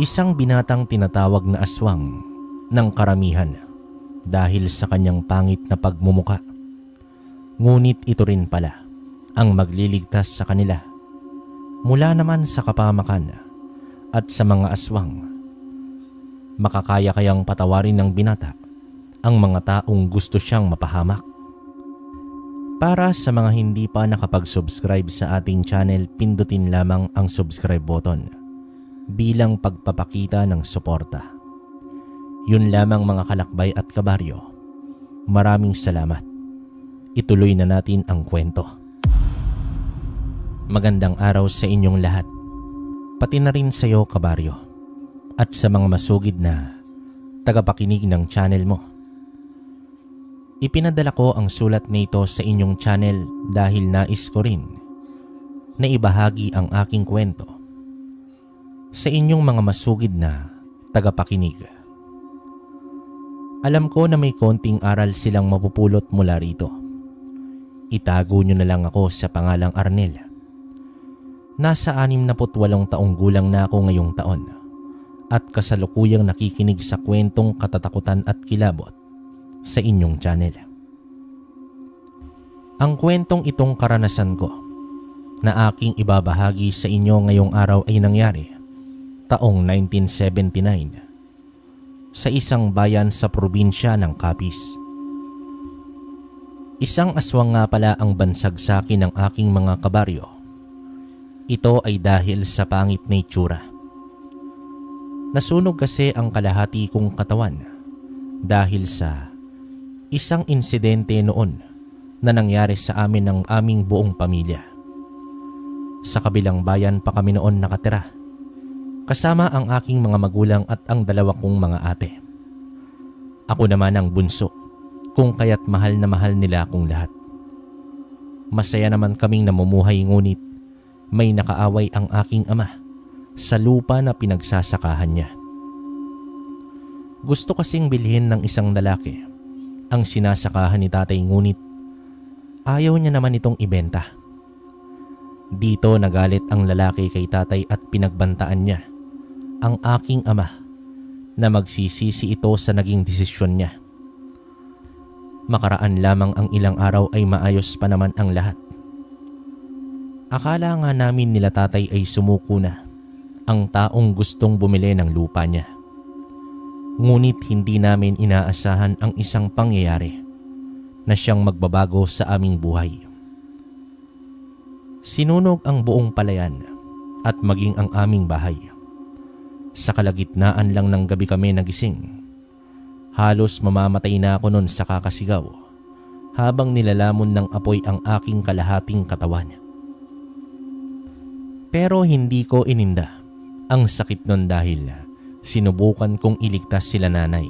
Isang binatang tinatawag na aswang ng karamihan dahil sa kanyang pangit na pagmumuka. Ngunit ito rin pala ang magliligtas sa kanila mula naman sa kapamakan at sa mga aswang. Makakaya kayang patawarin ng binata ang mga taong gusto siyang mapahamak? Para sa mga hindi pa nakapag-subscribe sa ating channel, pindutin lamang ang subscribe button bilang pagpapakita ng suporta. Yun lamang mga kalakbay at kabaryo. Maraming salamat. Ituloy na natin ang kwento. Magandang araw sa inyong lahat. Pati na rin sa iyo kabaryo at sa mga masugid na tagapakinig ng channel mo. Ipinadala ko ang sulat na ito sa inyong channel dahil nais ko rin na ibahagi ang aking kwento sa inyong mga masugid na tagapakinig. Alam ko na may konting aral silang mapupulot mula rito. Itago nyo na lang ako sa pangalang Arnel. Nasa 68 taong gulang na ako ngayong taon at kasalukuyang nakikinig sa kwentong katatakutan at kilabot sa inyong channel. Ang kwentong itong karanasan ko na aking ibabahagi sa inyo ngayong araw ay nangyari taong 1979 sa isang bayan sa probinsya ng Capiz. Isang aswang nga pala ang bansag sa akin ng aking mga kabaryo. Ito ay dahil sa pangit na itsura. Nasunog kasi ang kalahati kong katawan dahil sa isang insidente noon na nangyari sa amin ng aming buong pamilya. Sa kabilang bayan pa kami noon nakatira, kasama ang aking mga magulang at ang dalawa kong mga ate. Ako naman ang bunso, kung kaya't mahal na mahal nila akong lahat. Masaya naman kaming namumuhay ngunit may nakaaway ang aking ama sa lupa na pinagsasakahan niya. Gusto kasing bilhin ng isang lalaki ang sinasakahan ni tatay ngunit ayaw niya naman itong ibenta. Dito nagalit ang lalaki kay tatay at pinagbantaan niya ang aking ama na magsisisi ito sa naging desisyon niya. Makaraan lamang ang ilang araw ay maayos pa naman ang lahat. Akala nga namin nila tatay ay sumuko na ang taong gustong bumili ng lupa niya. Ngunit hindi namin inaasahan ang isang pangyayari na siyang magbabago sa aming buhay. Sinunog ang buong palayan at maging ang aming bahay. Sa kalagitnaan lang ng gabi kami nagising. Halos mamamatay na ako noon sa kakasigaw habang nilalamon ng apoy ang aking kalahating katawan. Pero hindi ko ininda ang sakit noon dahil sinubukan kong iligtas sila nanay,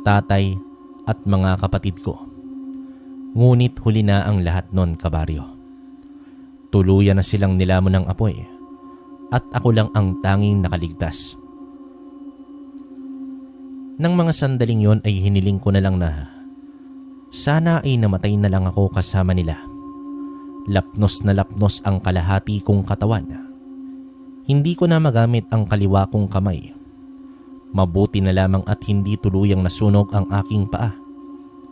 tatay at mga kapatid ko. Ngunit huli na ang lahat noon kabaryo. Tuluyan na silang nilamon ng apoy at ako lang ang tanging nakaligtas. Nang mga sandaling yon ay hiniling ko na lang na sana ay namatay na lang ako kasama nila. Lapnos na lapnos ang kalahati kong katawan. Hindi ko na magamit ang kaliwa kong kamay. Mabuti na lamang at hindi tuluyang nasunog ang aking paa,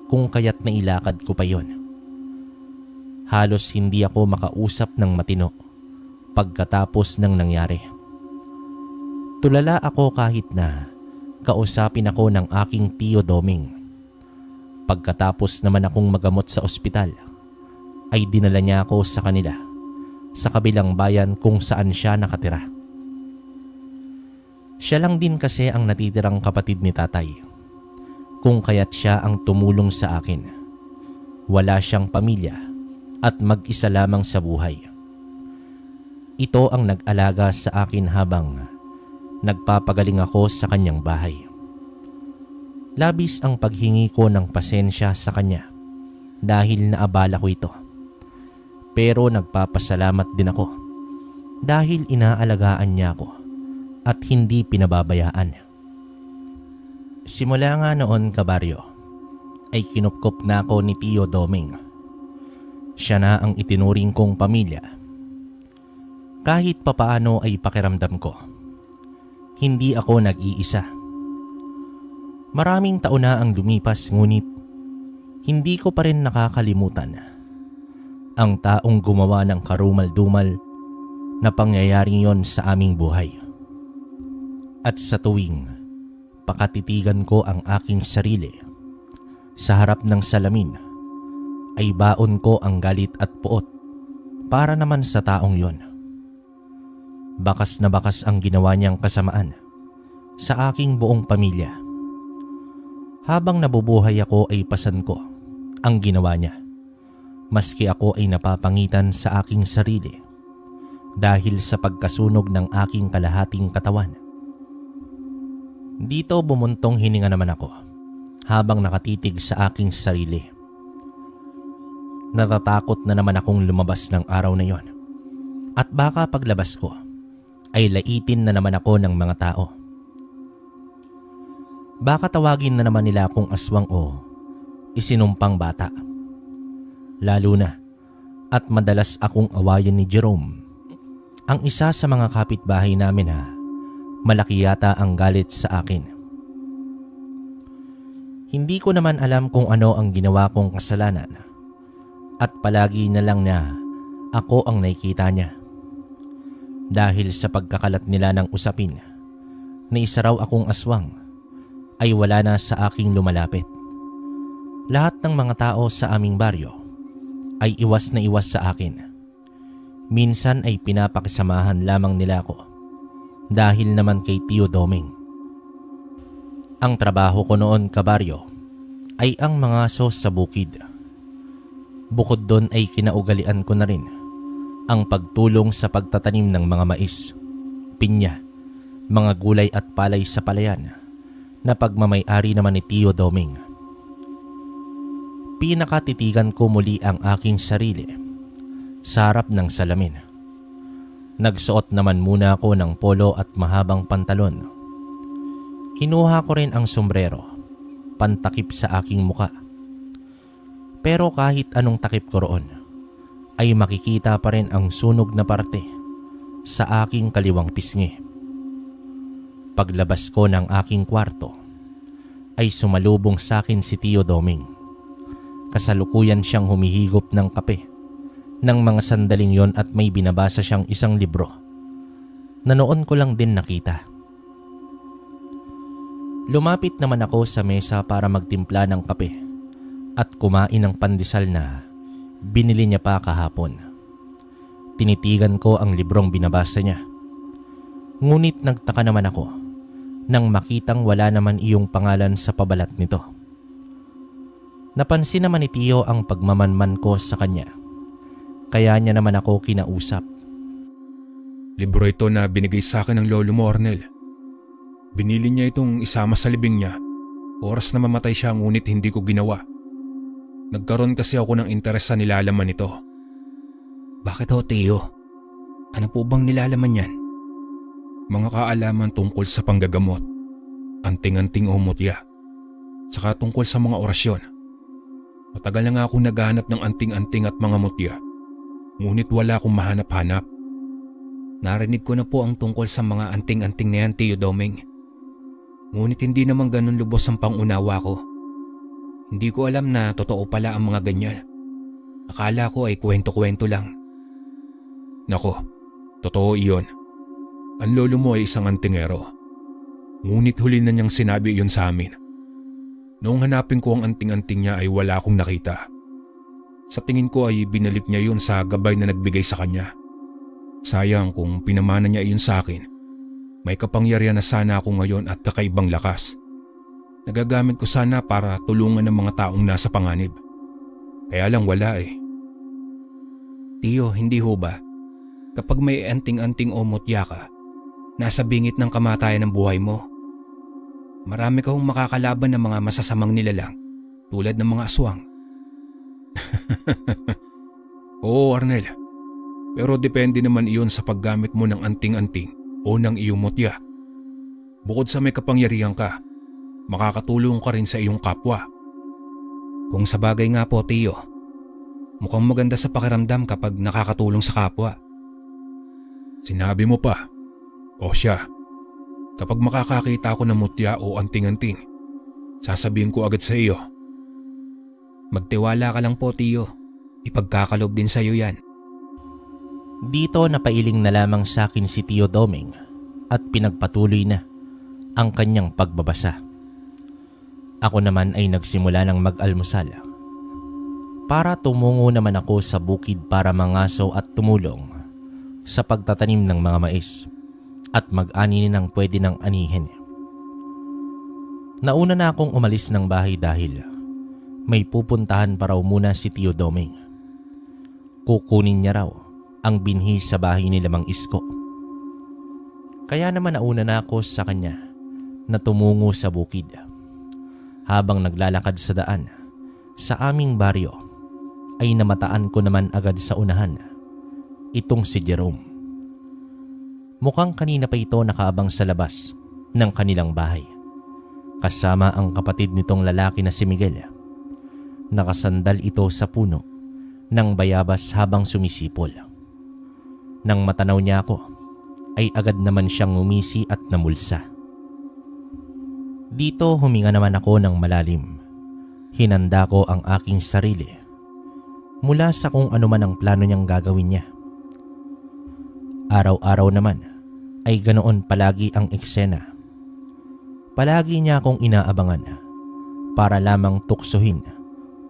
kung kaya't nailakad ko pa yon. Halos hindi ako makausap ng matino pagkatapos ng nangyari. Tulala ako kahit na kausapin ako ng aking tiyo Doming. Pagkatapos naman akong magamot sa ospital, ay dinala niya ako sa kanila sa kabilang bayan kung saan siya nakatira. Siya lang din kasi ang natitirang kapatid ni tatay, kung kaya't siya ang tumulong sa akin. Wala siyang pamilya at mag-isa lamang sa buhay. Ito ang nag-alaga sa akin habang nagpapagaling ako sa kanyang bahay. Labis ang paghingi ko ng pasensya sa kanya dahil naabala ko ito. Pero nagpapasalamat din ako dahil inaalagaan niya ako at hindi pinababayaan. Simula nga noon kabaryo ay kinupkop na ako ni Tio Doming. Siya na ang itinuring kong pamilya. Kahit papaano ay pakiramdam ko, Hindi ako nag-iisa. Maraming taon na ang lumipas ngunit hindi ko pa rin nakakalimutan ang taong gumawa ng karumal-dumal na pangyayaring yon sa aming buhay. At sa tuwing pakatitigan ko ang aking sarili sa harap ng salamin, ay baon ko ang galit at puot para naman sa taong yon. Bakas na bakas ang ginawa niyang kasamaan sa aking buong pamilya. Habang nabubuhay ako ay pasan ko ang ginawa niya, maski ako ay napapangitan sa aking sarili dahil sa pagkasunog ng aking kalahating katawan. Dito bumuntong hininga naman ako habang nakatitig sa aking sarili. Natatakot na naman akong lumabas ng araw na yon, at baka paglabas ko ay laitin na naman ako ng mga tao. Baka tawagin na naman nila akong aswang o isinumpang bata. Lalo na at madalas akong awayan ni Jerome, ang isa sa mga kapitbahay namin na malaki yata ang galit sa akin. Hindi ko naman alam kung ano ang ginawa kong kasalanan at palagi na lang na ako ang nakikita niya. Dahil sa pagkakalat nila ng usapin na isa raw akong aswang, ay wala na sa aking lumalapit. Lahat ng mga tao sa aming baryo ay iwas na iwas sa akin. Minsan ay pinapakisamahan lamang nila ako dahil naman kay Tio Doming. Ang trabaho ko noon kabaryo ay ang mga aso sa bukid. Bukod doon ay kinaugalian ko na rin ang pagtulong sa pagtatanim ng mga mais, pinya, mga gulay at palay sa palayan na pagmamay-ari naman ni Tio Doming. Pinakatitigan ko muli ang aking sarili sa harap ng salamin. Nagsuot naman muna ako ng polo at mahabang pantalon. Kinuha ko rin ang sombrero, pantakip sa aking muka. Pero kahit anong takip ko roon, ay makikita pa rin ang sunog na parte sa aking kaliwang pisngi. Paglabas ko ng aking kwarto, ay sumalubong sa akin si Tio Doming. Kasalukuyan siyang humihigop ng kape ng mga sandaling yon at may binabasa siyang isang libro na noon ko lang din nakita. Lumapit naman ako sa mesa para magtimpla ng kape at kumain ng pandesal na binili niya pa kahapon. Tinitigan ko ang librong binabasa niya. Ngunit nagtaka naman ako nang makitang wala naman iyong pangalan sa pabalat nito. Napansin naman ni Tio ang pagmamanman ko sa kanya. Kaya niya naman ako kinausap. Libro ito na binigay sa akin ng lolo mo, Arnel. Binili niya itong isama sa libing niya. Oras na mamatay siya ngunit hindi ko ginawa. Nagkaroon kasi ako ng interes sa nilalaman nito. Bakit ho, Tio? Ano po bang nilalaman yan? Mga kaalaman tungkol sa panggagamot, anting-anting o mutya, saka tungkol sa mga orasyon. Matagal na nga akong naghahanap ng anting-anting at mga mutya, ngunit wala akong mahanap-hanap. Narinig ko na po ang tungkol sa mga anting-anting na yan, Tio Doming. Ngunit hindi naman ganun lubos ang pangunawa ko. Hindi ko alam na totoo pala ang mga ganyan. Akala ko ay kwento-kwento lang. Nako, totoo iyon. Ang lolo mo ay isang antingero. Ngunit huli na niyang sinabi iyon sa amin. Noong hanapin ko ang anting-anting niya ay wala akong nakita. Sa tingin ko ay binalik niya iyon sa gabay na nagbigay sa kanya. Sayang kung pinamana niya iyon sa akin. May kapangyarihan na sana ako ngayon at kakaibang lakas. Nagagamit ko sana para tulungan ng mga taong nasa panganib. Kaya lang wala eh. Tio, hindi ho ba? Kapag may anting-anting o mutya ka, nasa bingit ng kamatayan ng buhay mo. Marami kang makakalaban ng mga masasamang nilalang tulad ng mga aswang. Oo, Arnel. Pero depende naman iyon sa paggamit mo ng anting-anting o ng iyong mutya. Bukod sa may kapangyarihan ka, makakatulong ka rin sa iyong kapwa. Kung sabagay nga po, Tio, mukhang maganda sa pakiramdam kapag nakakatulong sa kapwa. Sinabi mo pa. O siya, Kapag makakakita ako ng mutya o anting-anting, sasabihin ko agad sa iyo. Magtiwala ka lang po, Tiyo. Ipagkakalob din sa'yo yan. Dito napailing na lamang sa akin si Tio Doming at pinagpatuloy na ang kanyang pagbabasa. Ako naman ay nagsimula ng mag-almusal. Para tumungo naman ako sa bukid para mangaso at tumulong sa pagtatanim ng mga mais at mag-ani ng pwede ng anihin. Nauna na akong umalis ng bahay dahil may pupuntahan pa raw muna si Tio Doming. Kukunin niya raw ang binhi sa bahay ni Mang Isko. Kaya naman nauna na ako sa kanya na tumungo sa bukid. Habang naglalakad sa daan sa aming baryo ay namataan ko naman agad sa unahan itong si Jerome. Mukhang kanina pa ito nakaabang sa labas ng kanilang bahay kasama ang kapatid nitong lalaki na si Miguel. Nakasandal ito sa puno ng bayabas habang sumisipol. Nang matanaw niya ako ay agad naman siyang umisi at namulsa. Dito huminga naman ako ng malalim. Hinanda ko ang aking sarili mula sa kung ano man ang plano niyang gagawin niya. Araw-araw naman ay ganoon palagi ang eksena. Palagi niya akong inaabangan para lamang tuksohin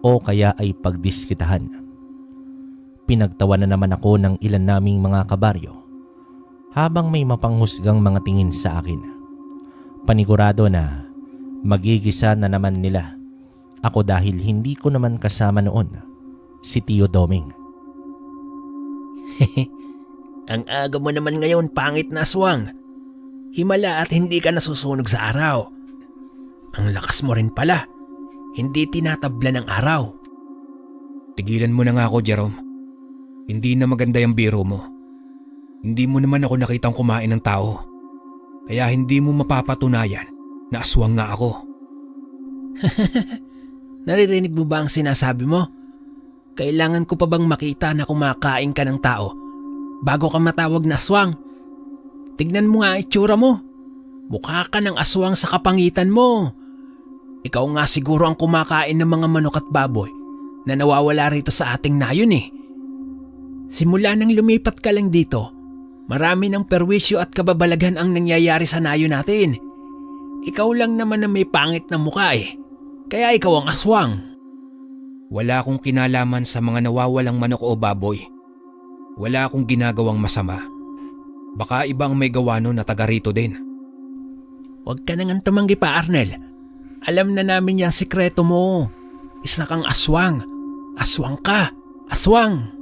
o kaya ay pagdiskitahan. Pinagtawanan naman ako ng ilan naming mga kabaryo habang may mapanghusgang mga tingin sa akin. Panigurado na magigisa na naman nila ako dahil hindi ko naman kasama noon si Tio Doming. Ang aga mo naman ngayon, pangit na aswang. Himala at hindi ka nasusunog sa araw. Ang lakas mo rin pala. Hindi tinatabla ng araw. Tigilan mo na nga ako, Jerome. Hindi na maganda yung biro mo. Hindi mo naman ako nakitang kumain ng tao. Kaya hindi mo mapapatunayan na aswang nga ako. Naririnig mo ba ang sinasabi mo? Kailangan ko pa bang makita na kumakain ka ng tao bago ka matawag na aswang? Tignan mo nga itsura mo. Mukha ka ng aswang sa kapangitan mo. Ikaw nga siguro ang kumakain ng mga manok at baboy na nawawala rito sa ating nayon eh. Simula nang lumipat ka lang dito, marami ng perwisyo at kababalaghan ang nangyayari sa nayon natin. Ikaw lang naman na may pangit na mukha eh. Kaya ikaw ang aswang. Wala akong kinalaman sa mga nawawalang manok o baboy. Wala akong ginagawang masama. Baka ibang may gawa nun na taga rito din. Huwag ka nang tumanggi pa, Arnel. Alam na namin yung sikreto mo. Isa kang aswang. Aswang ka. Aswang.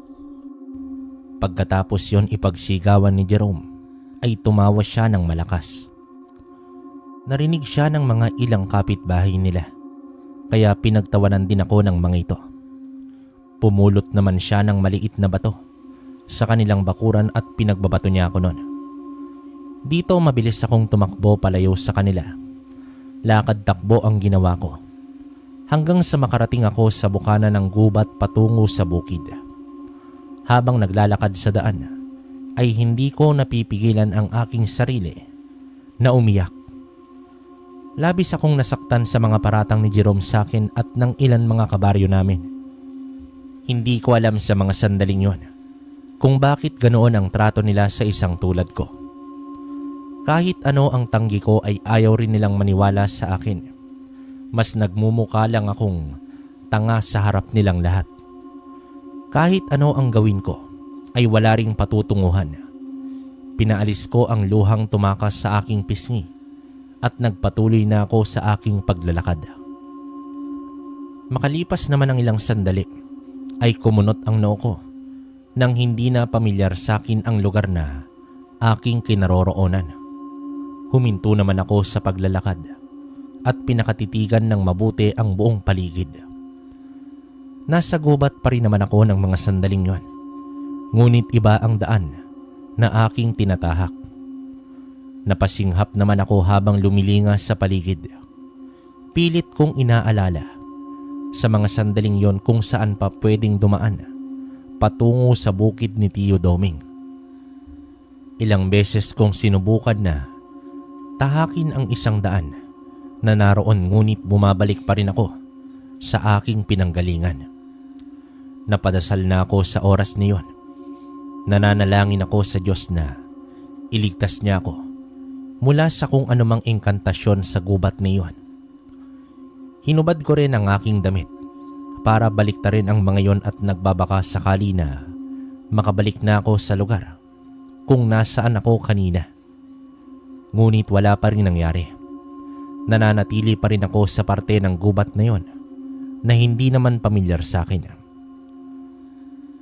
Pagkatapos yon ipagsigawan ni Jerome ay tumawa siya ng malakas. Narinig siya ng mga ilang kapitbahay nila. Kaya pinagtawanan din ako ng mga ito. Pumulot naman siya ng maliit na bato sa kanilang bakuran at pinagbabato niya ako noon. Dito mabilis akong tumakbo palayo sa kanila. Lakad-takbo ang ginawa ko hanggang sa makarating ako sa bukana ng gubat patungo sa bukid. Habang naglalakad sa daan ay hindi ko napipigilan ang aking sarili na umiyak. Labis akong nasaktan sa mga paratang ni Jerome sa akin at ng ilan mga kabaryo namin. Hindi ko alam sa mga sandaling yon kung bakit ganoon ang trato nila sa isang tulad ko. Kahit ano ang tanggi ko ay ayaw rin nilang maniwala sa akin. Mas nagmumukha lang akong tanga sa harap nilang lahat. Kahit ano ang gawin ko ay wala ring patutunguhan. Pinaalis ko ang luhang tumakas sa aking pisngi at nagpatuloy na ako sa aking paglalakad. Makalipas naman ang ilang sandali ay kumunot ang noo ko nang hindi na pamilyar sa akin ang lugar na aking kinaroroonan. Huminto naman ako sa paglalakad at pinakatitigan ng mabuti ang buong paligid. Nasa gubat pa rin naman ako ng mga sandaling yon. Ngunit iba ang daan na aking tinatahak. Napasinghap naman ako habang lumilinga sa paligid. Pilit kong inaalala sa mga sandaling yon kung saan pa pwedeng dumaan patungo sa bukid ni Tio Doming. Ilang beses kong sinubukan na Tahakin ang 100 na naroon ngunit bumabalik pa rin ako sa aking pinanggalingan. Napadasal na ako sa oras na iyon. Nananalangin ako sa Diyos na iligtas niya ako mula sa kung anumang engkantasyon sa gubat na iyon. Hinubad ko rin ang aking damit para baliktarin ang mga iyon at nagbabaka sakali na makabalik na ako sa lugar kung nasaan ako kanina. Ngunit wala pa rin nangyari. Nananatili pa rin ako sa parte ng gubat na iyon na hindi naman pamilyar sa akin.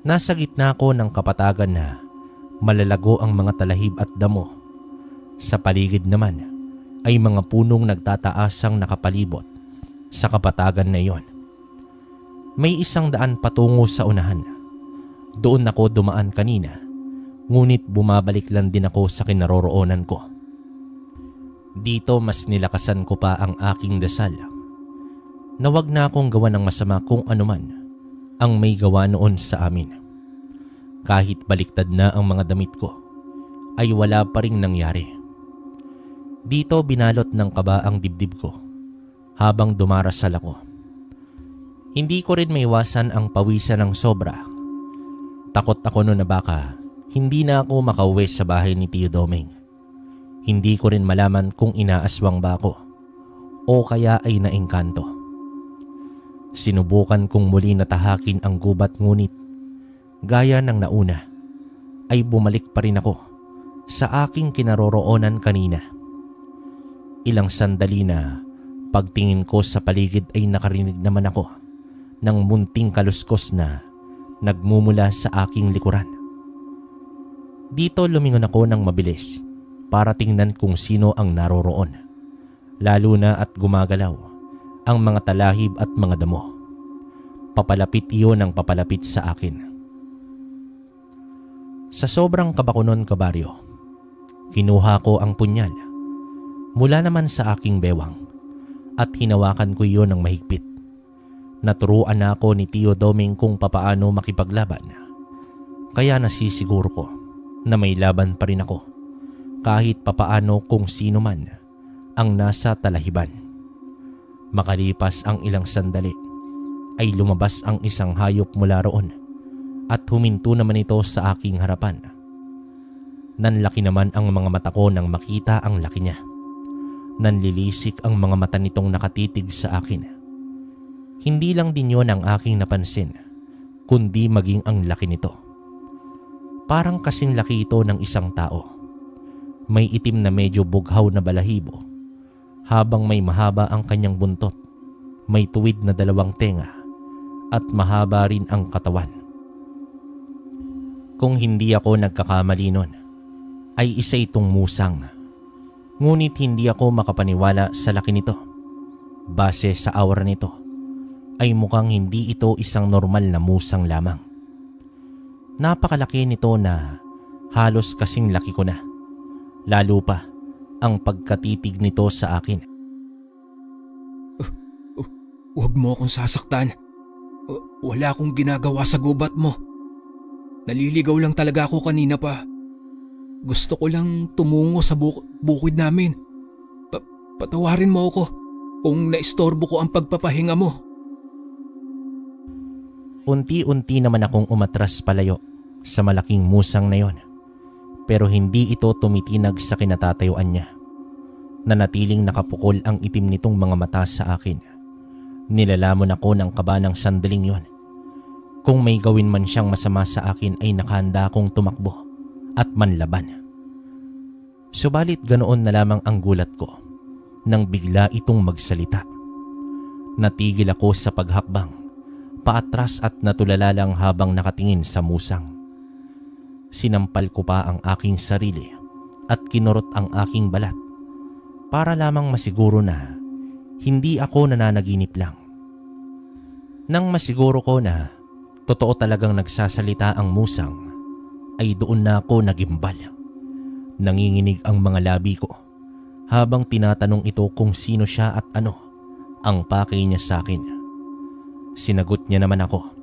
Nasa gitna ako ng kapatagan na malalago ang mga talahib at damo. Sa paligid naman ay mga punong nagtataasang nakapalibot sa kapatagan na iyon. May 100 patungo sa unahan. Doon ako dumaan kanina, ngunit bumabalik lang din ako sa kinaroroonan ko. Dito mas nilakasan ko pa ang aking dasal na wag na akong gawa ng masama kung anuman ang may gawa noon sa amin. Kahit baliktad na ang mga damit ko, ay wala pa ring nangyari. Dito binalot ng kaba ang dibdib ko habang dumarasal ako. Hindi ko rin maiwasan ang pawisan ng sobra. Takot ako noon na baka hindi na ako makauwi sa bahay ni Tio Doming. Hindi ko rin malaman kung inaaswang ba ako o kaya ay naengkanto. Sinubukan kong muli na tahakin ang gubat ngunit gaya ng nauna ay bumalik pa rin ako sa aking kinaroroonan kanina. Ilang sandali na pagtingin ko sa paligid ay nakarinig naman ako ng munting kaluskos na nagmumula sa aking likuran. Dito lumingon ako ng mabilis para tingnan kung sino ang naroroon, lalo na at gumagalaw ang mga talahib at mga damo. Papalapit iyon ng papalapit sa akin. Sa sobrang kaba ko nun, kabaryo, kinuha ko ang punyal mula naman sa aking bewang at hinawakan ko iyon ng mahigpit. Naturuan na ako ni Tio Doming kung papaano makipaglaban, kaya nasisiguro ko na may laban pa rin ako kahit papaano kung sino man ang nasa talahiban. Makalipas ang ilang sandali ay lumabas ang isang hayop mula roon at huminto naman ito sa aking harapan. Nanlaki naman ang mga mata ko nang makita ang laki niya. Nanlilisik ang mga mata nitong nakatitig sa akin. Hindi lang din yon ang aking napansin, kundi maging ang laki nito. Parang kasing laki ito ng isang tao. May itim na medyo bughaw na balahibo, habang may mahaba ang kanyang buntot, may tuwid na 2 tenga, at mahaba rin ang katawan. Kung hindi ako nagkakamali nun, ay isa itong musang. Ngunit hindi ako makapaniwala sa laki nito. Base sa aura nito, ay mukhang hindi ito isang normal na musang lamang. Napakalaki nito na halos kasing laki ko na. Lalo pa ang pagkatitig nito sa akin. Huwag mo akong sasaktan. Wala akong ginagawa sa gubat mo. Naliligaw lang talaga ako kanina pa. Gusto ko lang tumungo sa bukid namin. Patawarin mo ako kung naistorbo ko ang pagpapahinga mo. Unti-unti naman akong umatras palayo sa malaking musang na yon. Pero hindi ito tumitinag sa kinatatayuan niya. Nanatiling nakapukol ang itim nitong mga mata sa akin. Nilalamon ako ng kaba ng sandaling yon. Kung may gawin man siyang masama sa akin ay nakahanda akong tumakbo at manlaban. Subalit ganoon na lamang ang gulat ko nang bigla itong magsalita. Natigil ako sa paghakbang, paatras at natulala lang habang nakatingin sa musang. Sinampal ko pa ang aking sarili at kinurot ang aking balat para lamang masiguro na hindi ako nananaginip lang. Nang masiguro ko na totoo talagang nagsasalita ang musang, ay doon na ako nagimbal. Nanginginig ang mga labi ko habang tinatanong ito kung sino siya at ano ang pakay niya sa akin. Sinagot niya naman ako.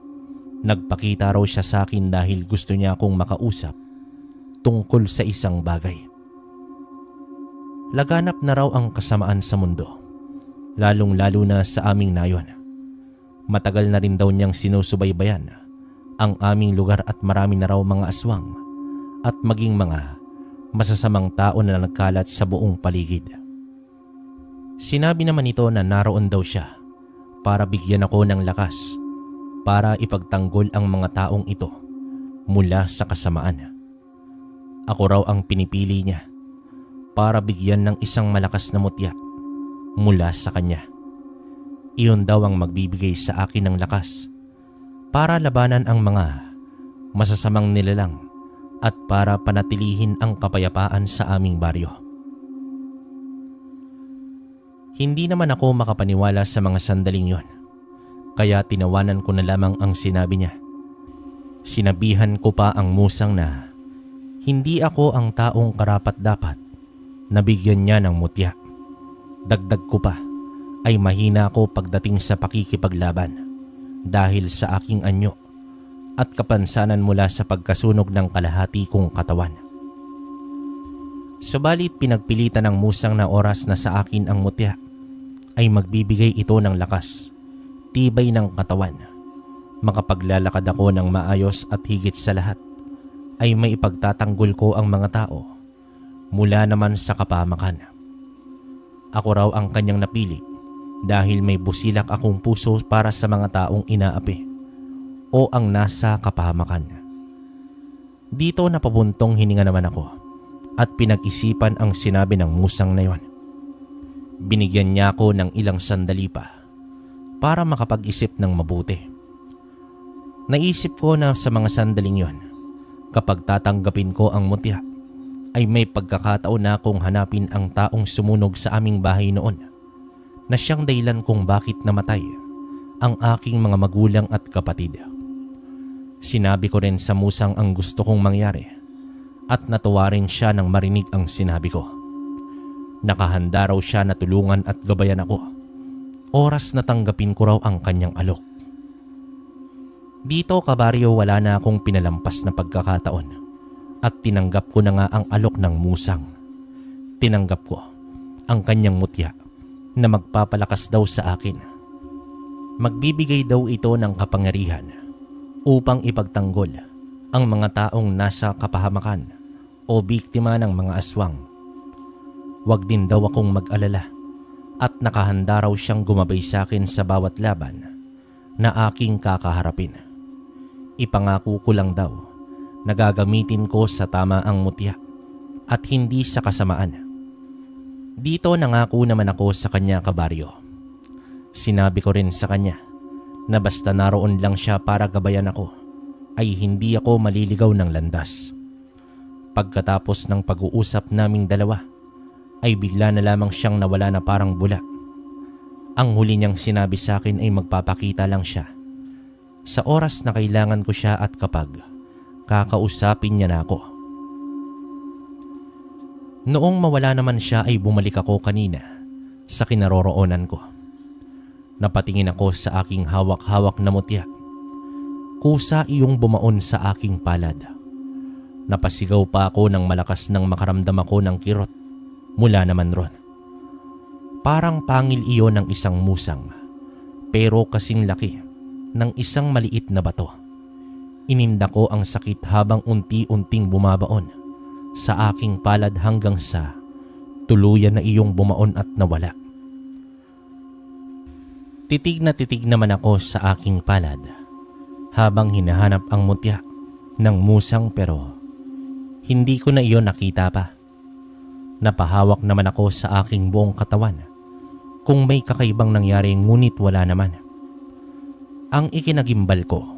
Nagpakita raw siya sa akin dahil gusto niya akong makausap tungkol sa isang bagay. Laganap na raw ang kasamaan sa mundo, lalong-lalo na sa aming nayon. Matagal na rin daw niyang sinusubaybayan ang aming lugar at marami na raw mga aswang at maging mga masasamang tao na nagkalat sa buong paligid. Sinabi naman ito na naroon daw siya para bigyan ako ng lakas para ipagtanggol ang mga taong ito mula sa kasamaan. Ako raw ang pinipili niya para bigyan ng isang malakas na mutya mula sa kanya. Iyon daw ang magbibigay sa akin ng lakas para labanan ang mga masasamang nilalang at para panatilihin ang kapayapaan sa aming baryo. Hindi naman ako makapaniwala sa mga sandaling yon, kaya tinawanan ko na lamang ang sinabi niya. Sinabihan ko pa ang musang na hindi ako ang taong karapat-dapat na bigyan niya ng mutya. Dagdag ko pa ay mahina ako pagdating sa pakikipaglaban dahil sa aking anyo at kapansanan mula sa pagkasunog ng kalahati kong katawan. Subalit pinagpilitan ng musang na oras na sa akin ang mutya ay magbibigay ito ng lakas, tibay ng katawan. Makapaglalakad ako ng maayos at higit sa lahat ay may ipagtatanggol ko ang mga tao mula naman sa kapahamakan. Ako raw ang kanyang napili dahil may busilak akong puso para sa mga taong inaapi o ang nasa kapahamakan. Dito napabuntong hininga naman ako at pinag-isipan ang sinabi ng musang na yon. Binigyan niya ako ng ilang sandali pa para makapag-isip ng mabuti. Naisip ko na sa mga sandaling yon, kapag tatanggapin ko ang mutya, ay may pagkakataon na akong hanapin ang taong sumunog sa aming bahay noon na siyang dahilan kung bakit namatay ang aking mga magulang at kapatid. Sinabi ko rin sa musang ang gusto kong mangyari at natuwa rin siya nang marinig ang sinabi ko. Nakahanda raw siya na tulungan at gabayan ako. Oras na tanggapin ko raw ang kanyang alok. Dito kabaryo wala na akong pinalampas na pagkakataon at tinanggap ko na nga ang alok ng musang. Tinanggap ko ang kanyang mutya na magpapalakas daw sa akin. Magbibigay daw ito ng kapangyarihan upang ipagtanggol ang mga taong nasa kapahamakan o biktima ng mga aswang. Huwag din daw akong mag-alala at nakahanda raw siyang gumabay sa akin sa bawat laban na aking kakaharapin. Ipangako ko lang daw na gagamitin ko sa tama ang mutya at hindi sa kasamaan. Dito nangako naman ako sa kanya kabaryo. Sinabi ko rin sa kanya na basta naroon lang siya para gabayan ako ay hindi ako maliligaw ng landas. Pagkatapos ng pag-uusap naming dalawa ay bigla na lamang siyang nawala na parang bula. Ang huli niyang sinabi sa akin ay magpapakita lang siya sa oras na kailangan ko siya at kapag kakausapin niya na ako. Noong mawala naman siya ay bumalik ako kanina sa kinaroroonan ko. Napatingin ako sa aking hawak-hawak na mutya. Kusa iyong bumaon sa aking palad. Napasigaw pa ako ng malakas nang makaramdam ako ng kirot mula naman ron. Parang pangil iyon ng isang musang, pero kasing laki ng isang maliit na bato. Ininda ko ang sakit habang unti-unting bumabaon sa aking palad hanggang sa tuluyan na iyong bumaon at nawala. Titig na titig naman ako sa aking palad habang hinahanap ang mutya ng musang pero hindi ko na iyon nakita pa. Napahawak naman ako sa aking buong katawan kung may kakaibang nangyari ngunit wala naman. Ang ikinagimbal ko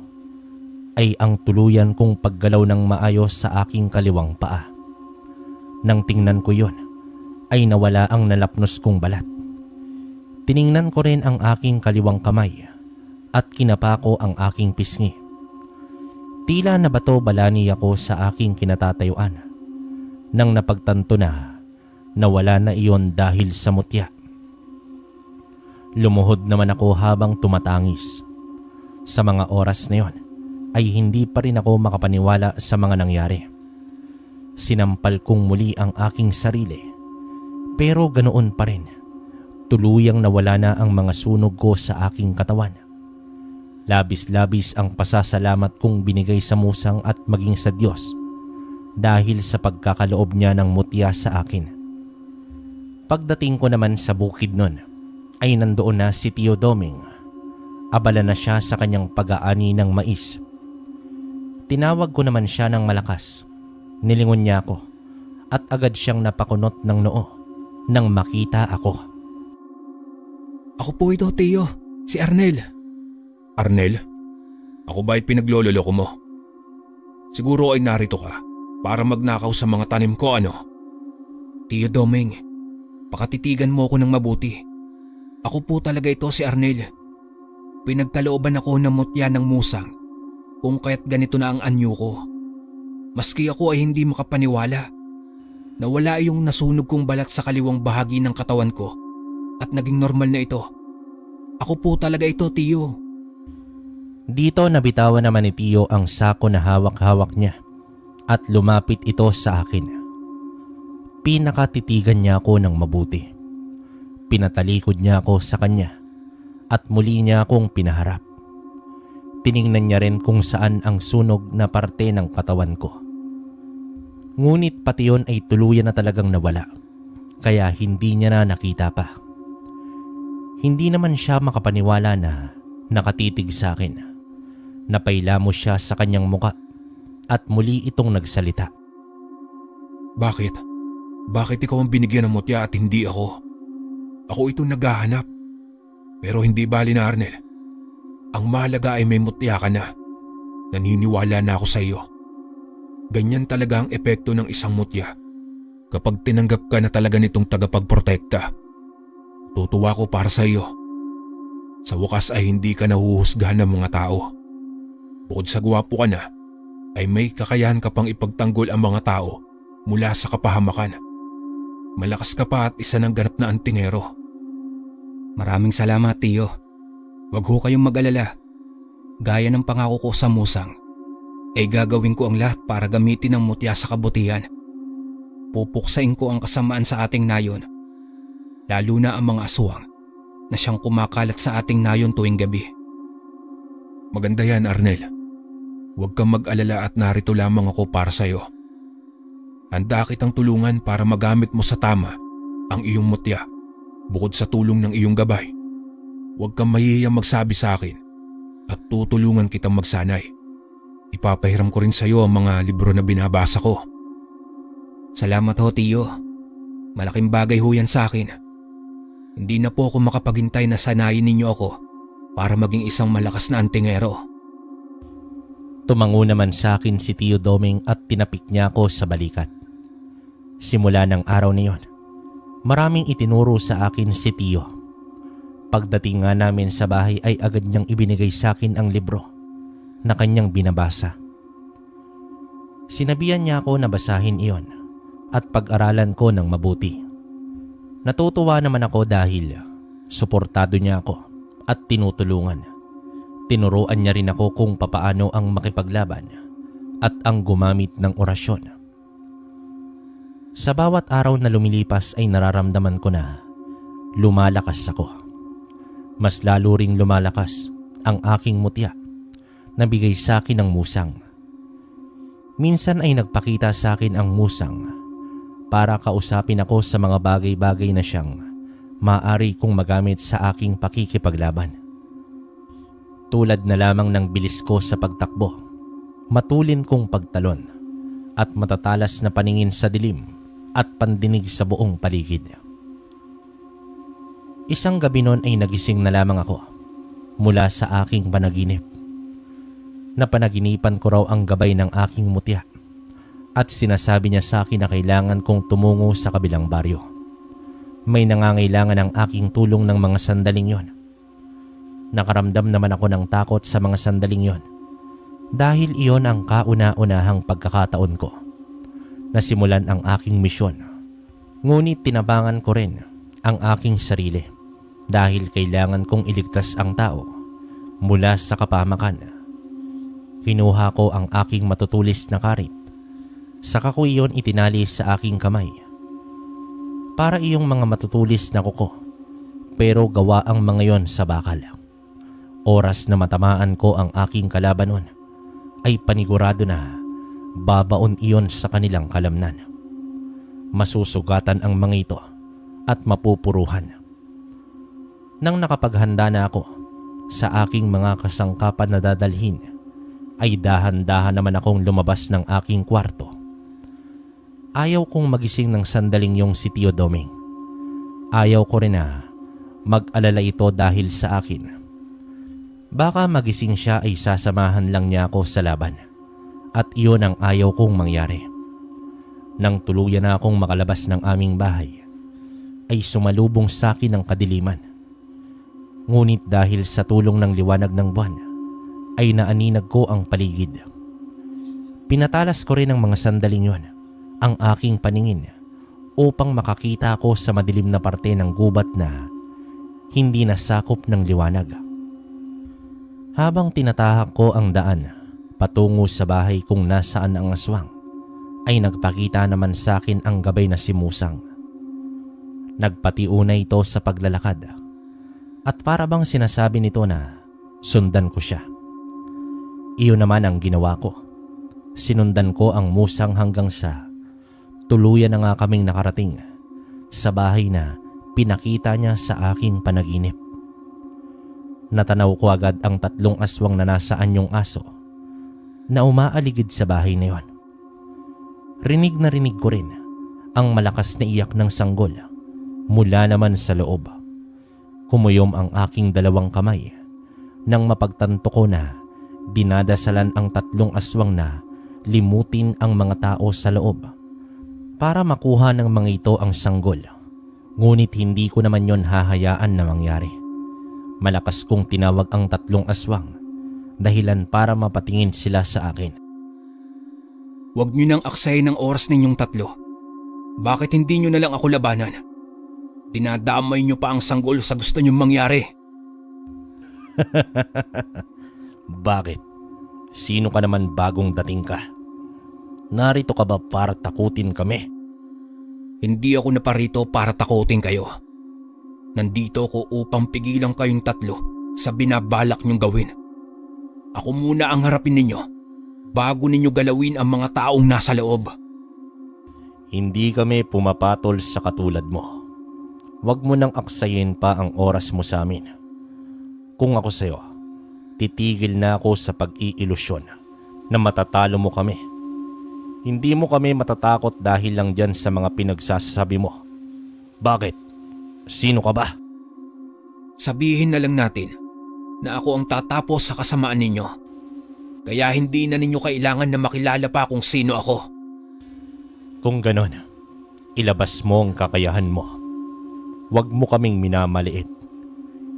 ay ang tuluyan kong paggalaw ng maayos sa aking kaliwang paa. Nang tingnan ko yon ay nawala ang nalapnos kong balat. Tiningnan ko rin ang aking kaliwang kamay at kinapa ko ang aking pisngi. Tila nabato balani ako sa aking kinatatayuan nang napagtanto na nawala na iyon dahil sa mutya. Lumuhod naman ako habang tumatangis. Sa mga oras na yon ay hindi pa rin ako makapaniwala sa mga nangyari. Sinampal kong muli ang aking sarili. Pero ganoon pa rin, tuluyang nawala na ang mga sunog ko sa aking katawan. Labis-labis ang pasasalamat kong binigay sa musang at maging sa Diyos dahil sa pagkakaloob niya ng mutya sa akin. Pagdating ko naman sa bukid nun, ay nandoon na si Tio Doming. Abala na siya sa kanyang pag-aani ng mais. Tinawag ko naman siya ng malakas. Nilingon niya ako at agad siyang napakunot ng noo nang makita ako. Ako po ito, Tio. Si Arnel. Arnel, ako ba ay pinaglololoko mo? Siguro ay narito ka para magnakaw sa mga tanim ko, ano? Tio Doming, pakatitigan mo ako ng mabuti. Ako po talaga ito, si Arnel. Pinagkalooban ako ng mutya ng musang kung kaya't ganito na ang anyo ko. Maski ako ay hindi makapaniwala na wala yung nasunog kong balat sa kaliwang bahagi ng katawan ko at naging normal na ito. Ako po talaga ito, Tio. Dito nabitawan naman ni Tio ang sako na hawak-hawak niya at lumapit ito sa akin. Pinakatitigan niya ako ng mabuti. Pinatalikod niya ako sa kanya at muli niya akong pinaharap. Tiningnan niya rin kung saan ang sunog na parte ng katawan ko. Ngunit pati yun ay tuluyan na talagang nawala, kaya hindi niya na nakita pa. Hindi naman siya makapaniwala na nakatitig sa akin. Napailamo siya sa kanyang muka at muli itong nagsalita. Bakit? Bakit ikaw ang binigyan ng mutya at hindi ako? Ako itong naghahanap. Pero hindi bali na, Arnel. Ang mahalaga ay may mutya ka na. Naniniwala na ako sa iyo. Ganyan talaga ang epekto ng isang mutya. Kapag tinanggap ka na talaga nitong tagapagprotekta, tutuwa ko para sa iyo. Sa wakas ay hindi ka nahuhusgahan ng mga tao. Bukod sa gwapo ka na, ay may kakayahan ka pang ipagtanggol ang mga tao mula sa kapahamakan. Malakas ka pa at isa ng ganap na antingero. Maraming salamat, Tio. Huwag ho kayong mag-alala. Gaya ng pangako ko sa musang, ay gagawin ko ang lahat para gamitin ang mutya sa kabutihan. Pupuksain ko ang kasamaan sa ating nayon, lalo na ang mga aswang na siyang kumakalat sa ating nayon tuwing gabi. Maganda yan, Arnel. Huwag kang mag-alala at narito lamang ako para sa iyo. Handa kitang tulungan para magamit mo sa tama ang iyong mutya. Bukod sa tulong ng iyong gabay, huwag kang mahihiyang magsabi sa akin at tutulungan kitang magsanay. Ipapahiram ko rin sa iyo ang mga libro na binabasa ko. Salamat ho, Tio. Malaking bagay ho yan sa akin. Hindi na po ako makapaghintay na sanayin ninyo ako para maging isang malakas na antingero. Tumango naman sa akin si Tio Doming at tinapik niya ako sa balikat. Simula ng araw na yon, maraming itinuro sa akin si Tio. Pagdating nga namin sa bahay ay agad niyang ibinigay sa akin ang libro na kanyang binabasa. Sinabihan niya ako na basahin iyon at pag-aralan ko ng mabuti. Natutuwa naman ako dahil suportado niya ako at tinutulungan. Tinuruan niya rin ako kung papaano ang makipaglaban at ang gumamit ng orasyon. Sa bawat araw na lumilipas ay nararamdaman ko na lumalakas ako. Mas lalo ring lumalakas ang aking mutya na bigay sa akin ng musang. Minsan ay nagpakita sa akin ang musang para kausapin ako sa mga bagay-bagay na siyang maaari kong magamit sa aking pakikipaglaban. Tulad na lamang ng bilis ko sa pagtakbo, matulin kong pagtalon, at matatalas na paningin sa dilim at pandinig sa buong paligid. Isang gabi noon ay nagising na lamang ako mula sa aking panaginip. Napanaginipan ko raw ang gabay ng aking mutya at sinasabi niya sa akin na kailangan kong tumungo sa kabilang baryo. May nangangailangan ang aking tulong ng mga sandaling yon. Nakaramdam naman ako ng takot sa mga sandaling yon dahil iyon ang kauna-unahang pagkakataon ko na simulan ang aking misyon. Ngunit tinabangan ko rin ang aking sarili dahil kailangan kong iligtas ang tao mula sa kapahamakan. Kinuha ko ang aking matutulis na karit, saka ko iyon itinali sa aking kamay. Para iyong mga matutulis na kuko, pero gawa ang mga yon sa bakal. Oras na matamaan ko ang aking kalaban nun, ay panigurado na babaon iyon sa kanilang kalamnan. Masusugatan ang mga ito at mapupuruhan. Nang nakapaghanda na ako sa aking mga kasangkapan na dadalhin, ay dahan-dahan naman akong lumabas ng aking kwarto. Ayaw kong magising ng sandaling yung si Tio Doming. Ayaw ko rin na mag-alala ito dahil sa akin. Baka magising siya ay sasamahan lang niya ako sa laban, at iyon ang ayaw kong mangyari. Nang tuluyan na akong makalabas ng aming bahay, ay sumalubong sa akin ang kadiliman. Ngunit dahil sa tulong ng liwanag ng buwan, ay naaninag ko ang paligid. Pinatalas ko rin ang mga sandaling yon ang aking paningin upang makakita ako sa madilim na parte ng gubat na hindi nasakop ng liwanag. Habang tinatahak ko ang daan patungo sa bahay kung nasaan ang aswang, ay nagpakita naman sa akin ang gabay na si Musang. Nagpatiuna ito sa paglalakad at para bang sinasabi nito na sundan ko siya. Iyon naman ang ginawa ko. Sinundan ko ang Musang hanggang sa tuluyan na nga kaming nakarating sa bahay na pinakita niya sa aking panaginip. Natanaw ko agad ang 3 aswang na nasa anyong aso na umaaligid sa bahay na yon. Rinig na rinig ko rin ang malakas na iyak ng sanggol mula naman sa loob. Kumuyom ang aking 2 kamay nang mapagtanto ko na dinadasalan ang 3 aswang na limutin ang mga tao sa loob para makuha ng mga ito ang sanggol. Ngunit hindi ko naman yon hahayaan na mangyari. Malakas kong tinawag ang 3 aswang dahilan para mapatingin sila sa akin. Huwag niyo nang aksayin ang oras ninyong 3. Bakit hindi niyo na lang ako labanan? Dinadamay niyo pa ang sanggol sa gusto niyong mangyari. Bakit? Sino ka naman bagong dating ka? Narito ka ba para takutin kami? Hindi ako naparito para takutin kayo. Nandito ako upang pigilan kayong 3 sa binabalak niyong gawin. Ako muna ang harapin ninyo bago ninyo galawin ang mga taong nasa loob. Hindi kami pumapatol sa katulad mo. Huwag mo nang aksayin pa ang oras mo sa amin. Kung ako sa'yo, titigil na ako sa pag-iilusyon na matatalo mo kami. Hindi mo kami matatakot dahil lang dyan sa mga pinagsasabi mo. Bakit? Sino ka ba? Sabihin na lang natin na ako ang tatapos sa kasamaan ninyo. Kaya hindi na ninyo kailangan na makilala pa kung sino ako. Kung ganon, ilabas mo ang kakayahan mo. Huwag mo kaming minamaliit.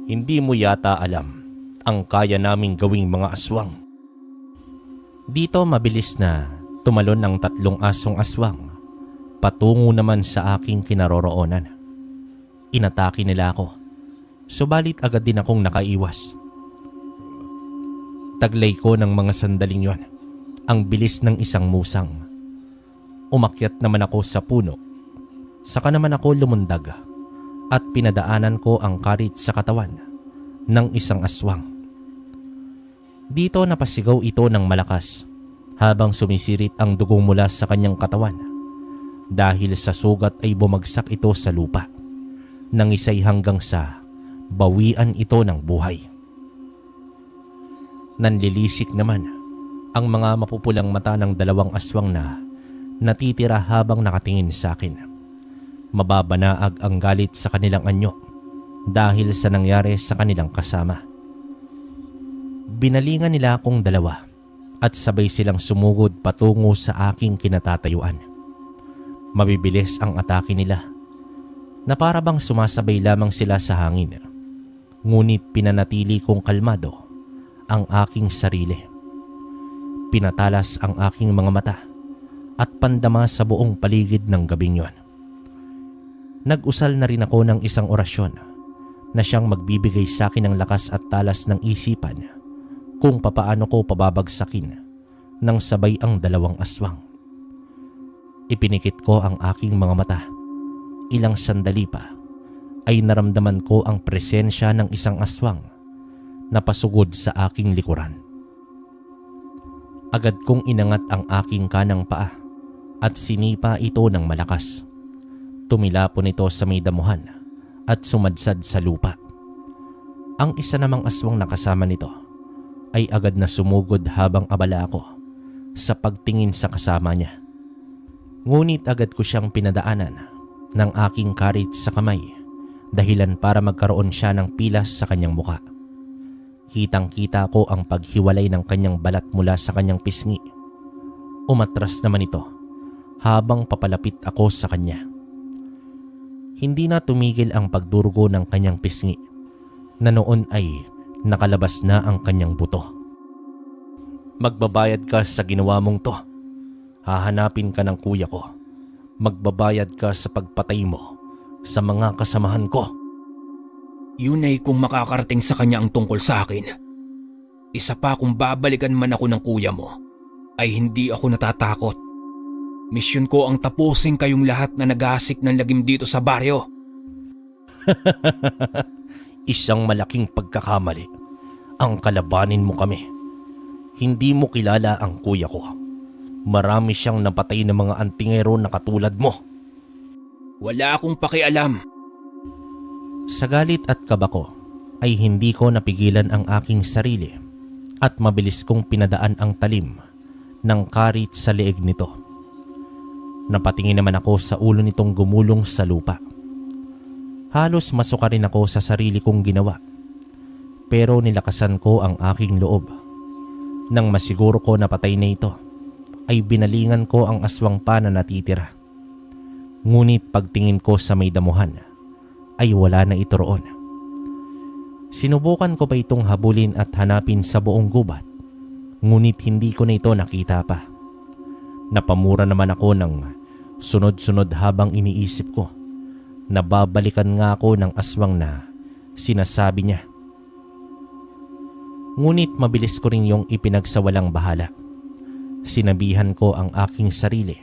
Hindi mo yata alam ang kaya naming gawing mga aswang. Dito mabilis na tumalon ang 3 asong aswang patungo naman sa aking kinaroroonan. Inatake nila ako, subalit agad din akong nakaiwas. Taglay ko ng mga sandaling yon ang bilis ng isang musang. Umakyat naman ako sa puno, saka naman ako lumundag at pinadaanan ko ang karit sa katawan ng isang aswang. Dito napasigaw ito ng malakas habang sumisirit ang dugo mula sa kanyang katawan. Dahil sa sugat ay bumagsak ito sa lupa, nangisay hanggang sa bawian ito ng buhay. Nanlilisik naman ang mga mapupulang mata ng 2 aswang na natitira habang nakatingin sa akin. Mababanaag ang galit sa kanilang anyo dahil sa nangyari sa kanilang kasama. Binalingan nila akong 2 at sabay silang sumugod patungo sa aking kinatatayuan. Mabibilis ang atake nila na para bang sumasabay lamang sila sa hangin. Ngunit pinanatili kong kalmado ang aking sarili. Pinatalas ang aking mga mata at pandama sa buong paligid ng gabing yon. Nag-usal na rin ako ng isang orasyon na siyang magbibigay sa akin ng lakas at talas ng isipan kung papaano ko pababagsakin ng sabay ang 2 aswang. Ipinikit ko ang aking mga mata ilang sandali pa ay naramdaman ko ang presensya ng isang aswang na pasugod sa aking likuran. Agad kong inangat ang aking kanang paa at sinipa ito ng malakas. Tumilapon ito sa may damuhan at sumadsad sa lupa. Ang isa namang aswang na kasama nito ay agad na sumugod habang abala ako sa pagtingin sa kasama niya. Ngunit agad ko siyang pinadaanan ng aking karit sa kamay, dahilan para magkaroon siya ng pilas sa kanyang muka. Kitang-kita ko ang paghiwalay ng kanyang balat mula sa kanyang pisngi. Umatras naman ito habang papalapit ako sa kanya. Hindi na tumigil ang pagdurugo ng kanyang pisngi na noon ay nakalabas na ang kanyang buto. Magbabayad ka sa ginawa mong to. Hahanapin ka ng kuya ko. Magbabayad ka sa pagpatay mo sa mga kasamahan ko. Yun ay kung makakarating sa kanya ang tungkol sa akin. Isa pa kung babalikan man ako ng kuya mo, ay hindi ako natatakot. Misyon ko ang tapusin kayong lahat na nag-aasik ng lagim dito sa baryo. Isang malaking pagkakamali ang kalabanin mo kami. Hindi mo kilala ang kuya ko. Marami siyang napatay na mga antingero na katulad mo. Wala akong pakialam. Sa galit at kaba ko ay hindi ko napigilan ang aking sarili at mabilis kong pinadaan ang talim ng karit sa leeg nito. Napatingin naman ako sa ulo nitong gumulong sa lupa. Halos masuka rin ako sa sarili kong ginawa. Pero nilakasan ko ang aking loob. Nang masiguro ko na patay na ito, ay binalingan ko ang aswang pa na natitira. Ngunit pagtingin ko sa may damuhan, ay wala na ito roon. Sinubukan ko pa itong habulin at hanapin sa buong gubat, ngunit hindi ko na ito nakita pa. Napamura naman ako ng sunod-sunod habang iniisip ko na babalikan nga ako ng aswang na sinasabi niya. Ngunit mabilis ko rin yung ipinagsawalang bahala. Sinabihan ko ang aking sarili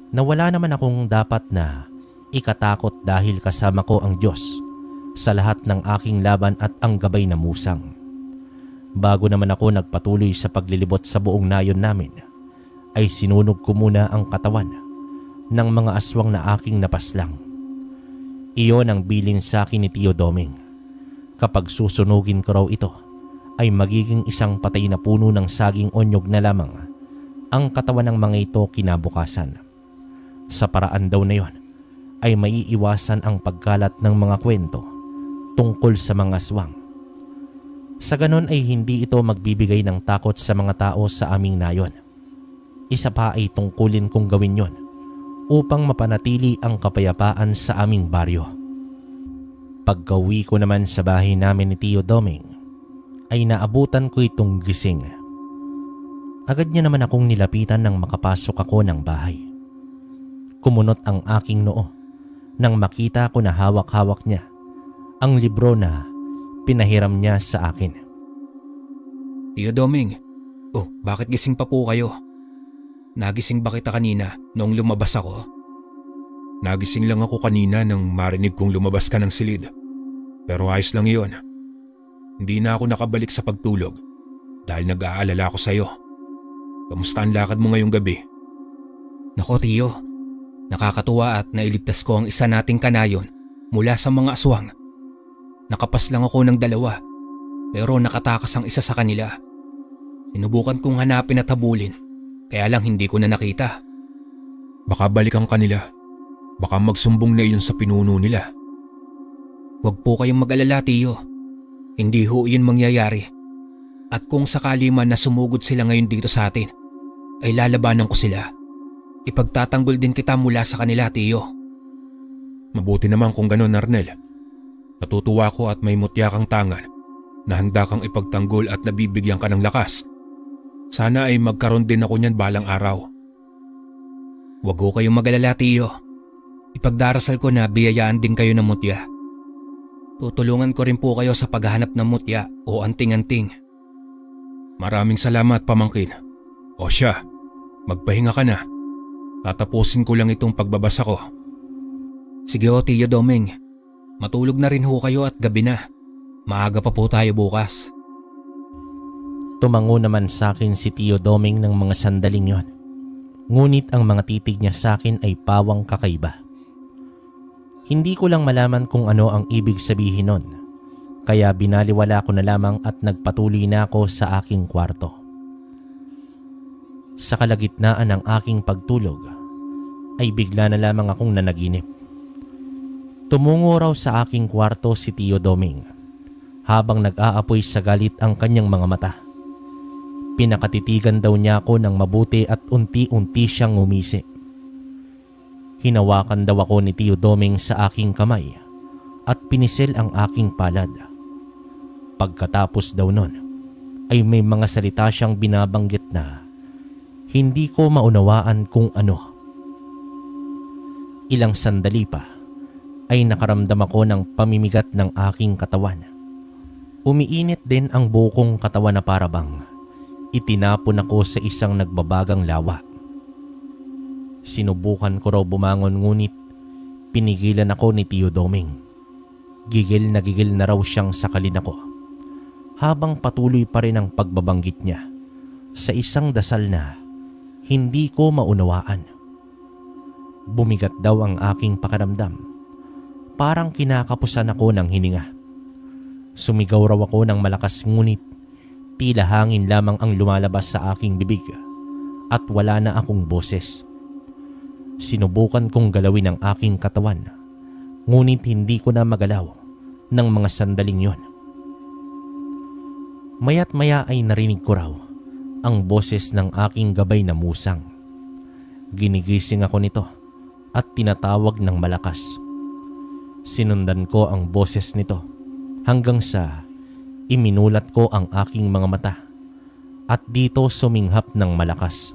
na wala naman akong dapat na ikatakot dahil kasama ko ang Diyos sa lahat ng aking laban at ang gabay na musang. Bago naman ako nagpatuloy sa paglilibot sa buong nayon namin, ay sinunog ko muna ang katawan ng mga aswang na aking napaslang. Iyon ang bilin sa akin ni Tio Doming. Kapag susunugin ko raw ito, ay magiging isang patay na puno ng saging onyog na lamang ang katawan ng mga ito kinabukasan. Sa paraan daw na yon, ay maiiwasan ang pagkalat ng mga kwento tungkol sa mga aswang. Sa ganon ay hindi ito magbibigay ng takot sa mga tao sa aming nayon. Isa pa ay tungkulin kong gawin yon upang mapanatili ang kapayapaan sa aming baryo. Pagka-uwi ko naman sa bahay namin ni Tio Doming, ay naabutan ko itong gising. Agad niya naman akong nilapitan nang makapasok ako ng bahay. Kumunot ang aking noo nang makita ko na hawak-hawak niya ang libro na pinahiram niya sa akin. Tio Doming, bakit gising pa po kayo? Nagising ba kita kanina noong lumabas ako? Nagising lang ako kanina nang marinig kong lumabas ka ng silid. Pero ayos lang iyon. Hindi na ako nakabalik sa pagtulog dahil nag-aalala ako sa iyo. Kamusta ang lakad mo ngayong gabi? Nako Tio, nakakatuwa at nailigtas ko ang isa nating kanayon mula sa mga aswang. Nakapas lang ako ng 2, pero nakatakas ang isa sa kanila. Sinubukan kong hanapin at habulin, kaya lang hindi ko na nakita. Baka balikan kanila. Baka magsumbong na iyon sa pinuno nila. Huwag po kayong mag-alala Tio. Hindi ho iyon mangyayari. At kung sakali man na sumugod sila ngayon dito sa atin, ay lalabanan ko sila. Ipagtatanggol din kita mula sa kanila Tio. Mabuti naman kung ganon, Arnel. Natutuwa ko at may mutya kang tangan na handa kang ipagtanggol at nabibigyan ka ng lakas. Sana ay magkaroon din ako niyan balang araw. Huwag ho kayong mag-alala Tio. Ipagdarasal ko na biyayaan din kayo ng mutya. Tutulungan ko rin po kayo sa paghahanap ng mutya o anting-anting. Maraming salamat, pamangkin. O siya, magpahinga ka na. Tatapusin ko lang itong pagbabasa ko. Sige ho, Tiyo Doming. Matulog na rin ho kayo at gabi na. Maaga pa po tayo bukas. Tumango naman sa akin si Tio Doming ng mga sandaling yon. Ngunit ang mga titig niya sa akin ay pawang kakaiba. Hindi ko lang malaman kung ano ang ibig sabihin nun. Kaya binaliwala ko na lamang at nagpatuloy na ako sa aking kwarto. Sa kalagitnaan ng aking pagtulog ay bigla na lamang akong nanaginip. Tumungo raw sa aking kwarto si Tio Doming habang nag-aapoy sa galit ang kanyang mga mata. Pinakatitigan daw niya ako ng mabuti at unti-unti siyang ngumisi. Hinawakan daw ako ni Tio Doming sa aking kamay at pinisil ang aking palad. Pagkatapos daw nun ay may mga salita siyang binabanggit na hindi ko maunawaan kung ano. Ilang sandali pa ay nakaramdam ako ng pamimigat ng aking katawan. Umiinit din ang buong katawan na parabang itinapon ako sa isang nagbabagang lawa. Sinubukan ko raw bumangon ngunit pinigilan ako ni Tio Doming. Gigil na raw siyang sakalin ako habang patuloy pa rin ang pagbabanggit niya sa isang dasal na hindi ko maunawaan. Bumigat daw ang aking pakiramdam. Parang kinakapusan ako ng hininga. Sumigaw raw ako ng malakas ngunit tila hangin lamang ang lumalabas sa aking bibig at wala na akong boses. Sinubukan kong galawin ang aking katawan ngunit hindi ko na magalaw ng mga sandaling yon. Maya't maya ay narinig ko raw ang boses ng aking gabay na musang. Ginigising ako nito at tinatawag ng malakas. Sinundan ko ang boses nito hanggang sa iminulat ko ang aking mga mata at dito suminghap ng malakas.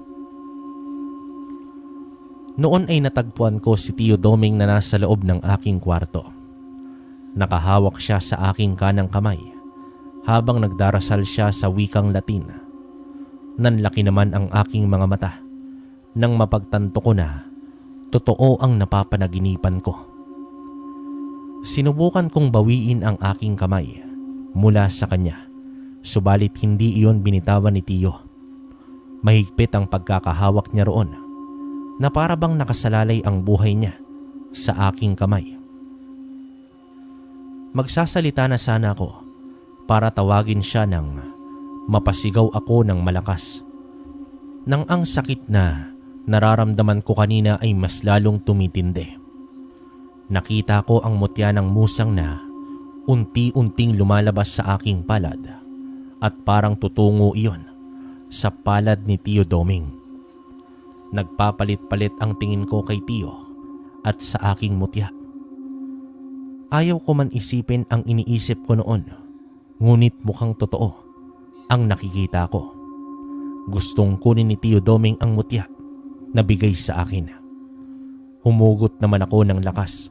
Noon ay natagpuan ko si Tio Doming na nasa loob ng aking kwarto. Nakahawak siya sa aking kanang kamay habang nagdarasal siya sa wikang Latin. Nanlaki naman ang aking mga mata nang mapagtanto ko na totoo ang napapanaginipan ko. Sinubukan kong bawiin ang aking kamay mula sa kanya, subalit hindi iyon binitawan ni Tio. Mahigpit ang pagkakahawak niya roon na para bang nakasalalay ang buhay niya sa aking kamay. Magsasalita na sana ako para tawagin siya nang mapasigaw ako ng malakas. Nang ang sakit na nararamdaman ko kanina ay mas lalong tumitindi. Nakita ko ang mutya ng musang na unti-unting lumalabas sa aking palad at parang tutungo iyon sa palad ni Tio Doming. Nagpapalit-palit ang tingin ko kay Tio at sa aking mutya. Ayaw ko man isipin ang iniisip ko noon, ngunit mukhang totoo ang nakikita ko. Gustong kunin ni Tio Doming ang mutya na bigay sa akin. Humugot naman ako ng lakas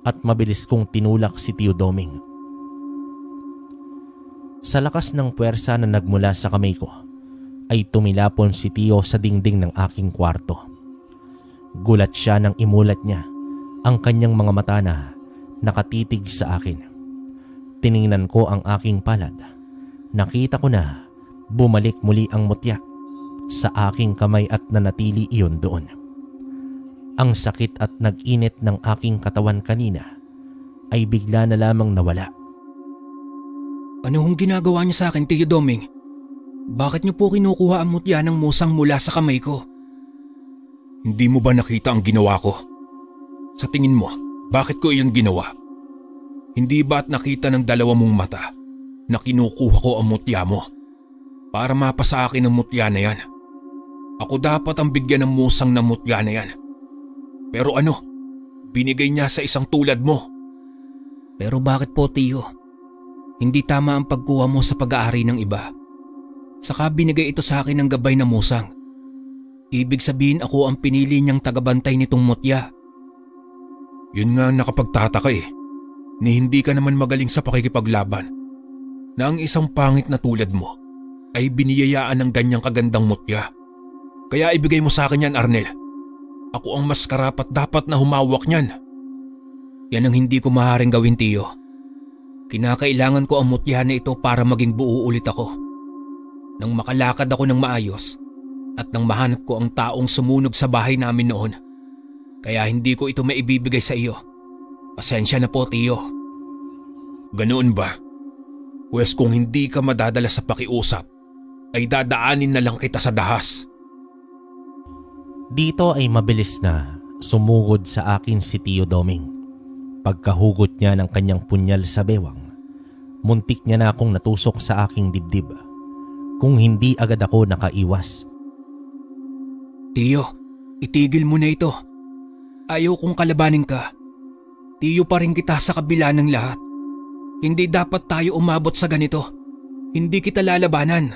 at mabilis kong tinulak si Tio Doming. Sa lakas ng puwersa na nagmula sa kamay ko, ay tumilapon si Tio sa dingding ng aking kwarto. Gulat siya nang imulat niya ang kanyang mga mata na nakatitig sa akin. Tiningnan ko ang aking palad. Nakita ko na bumalik muli ang mutya sa aking kamay at nanatili iyon doon. Ang sakit at nag-init ng aking katawan kanina ay bigla na lamang nawala. Ano hong ginagawa niyo sa akin, Tio Doming? Bakit niyo po kinukuha ang mutya ng musang mula sa kamay ko? Hindi mo ba nakita ang ginawa ko? Sa tingin mo, bakit ko iyon ginawa? Hindi ba't nakita ng dalawa mong mata na kinukuha ko ang mutya mo para mapasa akin ang mutya na yan? Ako dapat ang bigyan ng musang na mutya na yan. Pero ano, binigay niya sa isang tulad mo. Pero bakit po, Tio? Hindi tama ang pagkuha mo sa pag-aari ng iba. Saka binigay ito sa akin ng gabay na musang. Ibig sabihin ako ang pinili niyang tagabantay nitong mutya. Yun nga nakapagtataka ni hindi ka naman magaling sa pakikipaglaban. Na ang isang pangit na tulad mo ay biniyayaan ng ganyang kagandang mutya. Kaya ibigay mo sa akin yan, Arnel. Ako ang mas karapat dapat na humawak niyan. Yan ang hindi ko maaaring gawin, Tiyo. Kinakailangan ko ang mutya na ito para maging buo ulit ako. Nang makalakad ako ng maayos at nang mahanap ko ang taong sumunog sa bahay namin noon. Kaya hindi ko ito maibibigay sa iyo. Pasensya na po, Tiyo. Ganoon ba? Pwes kung hindi ka madadala sa pakiusap, ay dadaanin na lang kita sa dahas. Dito ay mabilis na sumugod sa akin si Tio Doming. Pagkahugot niya ng kanyang punyal sa bewang, muntik niya na akong natusok sa aking dibdib. Kung hindi agad ako nakaiwas. Tiyo, itigil mo na ito. Ayaw kong kalabanin ka. Tiyo pa rin kita sa kabila ng lahat. Hindi dapat tayo umabot sa ganito. Hindi kita lalabanan.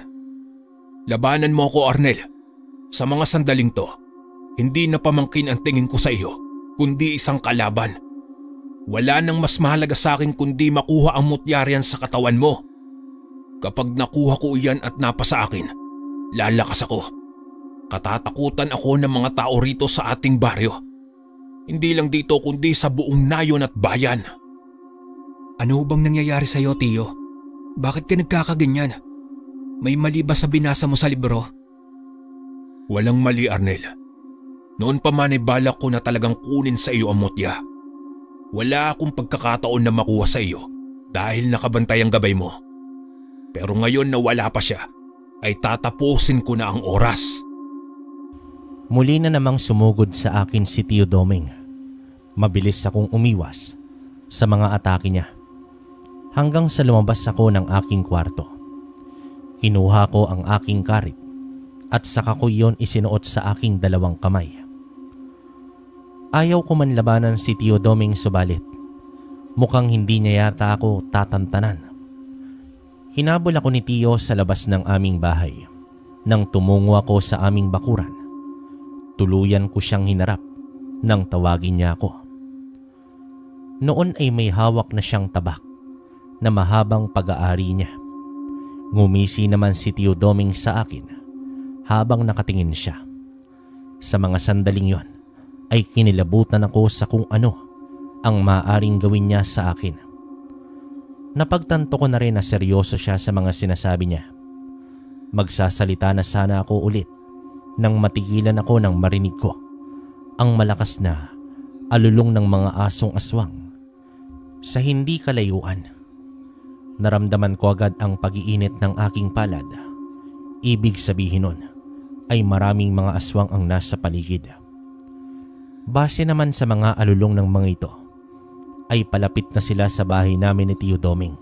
Labanan mo ako, Arnel. Sa mga sandaling to, hindi na pamangkin ang tingin ko sa iyo, kundi isang kalaban. Wala nang mas mahalaga sa akin kundi makuha ang mutyarian sa katawan mo. Kapag nakuha ko iyan at napasa akin, lalakas ako. Katatakutan ako ng mga tao rito sa ating baryo. Hindi lang dito kundi sa buong nayon at bayan. Ano bang nangyayari sa iyo, Tiyo? Bakit ka nagkakaganyan? May mali ba sa binasa mo sa libro? Walang mali, Arnel. Noon pa man ay balak ko na talagang kunin sa iyo ang mutya. Wala akong pagkakataon na makuha sa iyo dahil nakabantay ang gabay mo. Pero ngayon na wala pa siya, ay tatapusin ko na ang oras. Muli na namang sumugod sa akin si Tio Doming. Mabilis akong umiwas sa mga atake niya. Hanggang sa lumabas ako ng aking kwarto. Kinuha ko ang aking karit at saka ko iyon isinuot sa aking dalawang kamay. Ayaw ko man labanan si Tio Doming subalit mukhang hindi niya yata ako tatantanan. Hinabol ako ni Tio sa labas ng aming bahay. Nang tumungo ako sa aming bakuran, tuluyan ko siyang hinarap nang tawagin niya ako. Noon ay may hawak na siyang tabak na mahabang pag-aari niya. Ngumisi naman si Tio Doming sa akin habang nakatingin siya. Sa mga sandaling yon ay kinilabutan ako sa kung ano ang maaaring gawin niya sa akin. Napagtanto ko na rin na seryoso siya sa mga sinasabi niya. Magsasalita na sana ako ulit nang matigilan ako nang marinig ko ang malakas na alulong ng mga asong aswang. Sa hindi kalayuan, naramdaman ko agad ang pag-iinit ng aking palad. Ibig sabihin nun ay maraming mga aswang ang nasa paligid. Base naman sa mga alulong ng mga ito, ay palapit na sila sa bahay namin ni Tio Doming.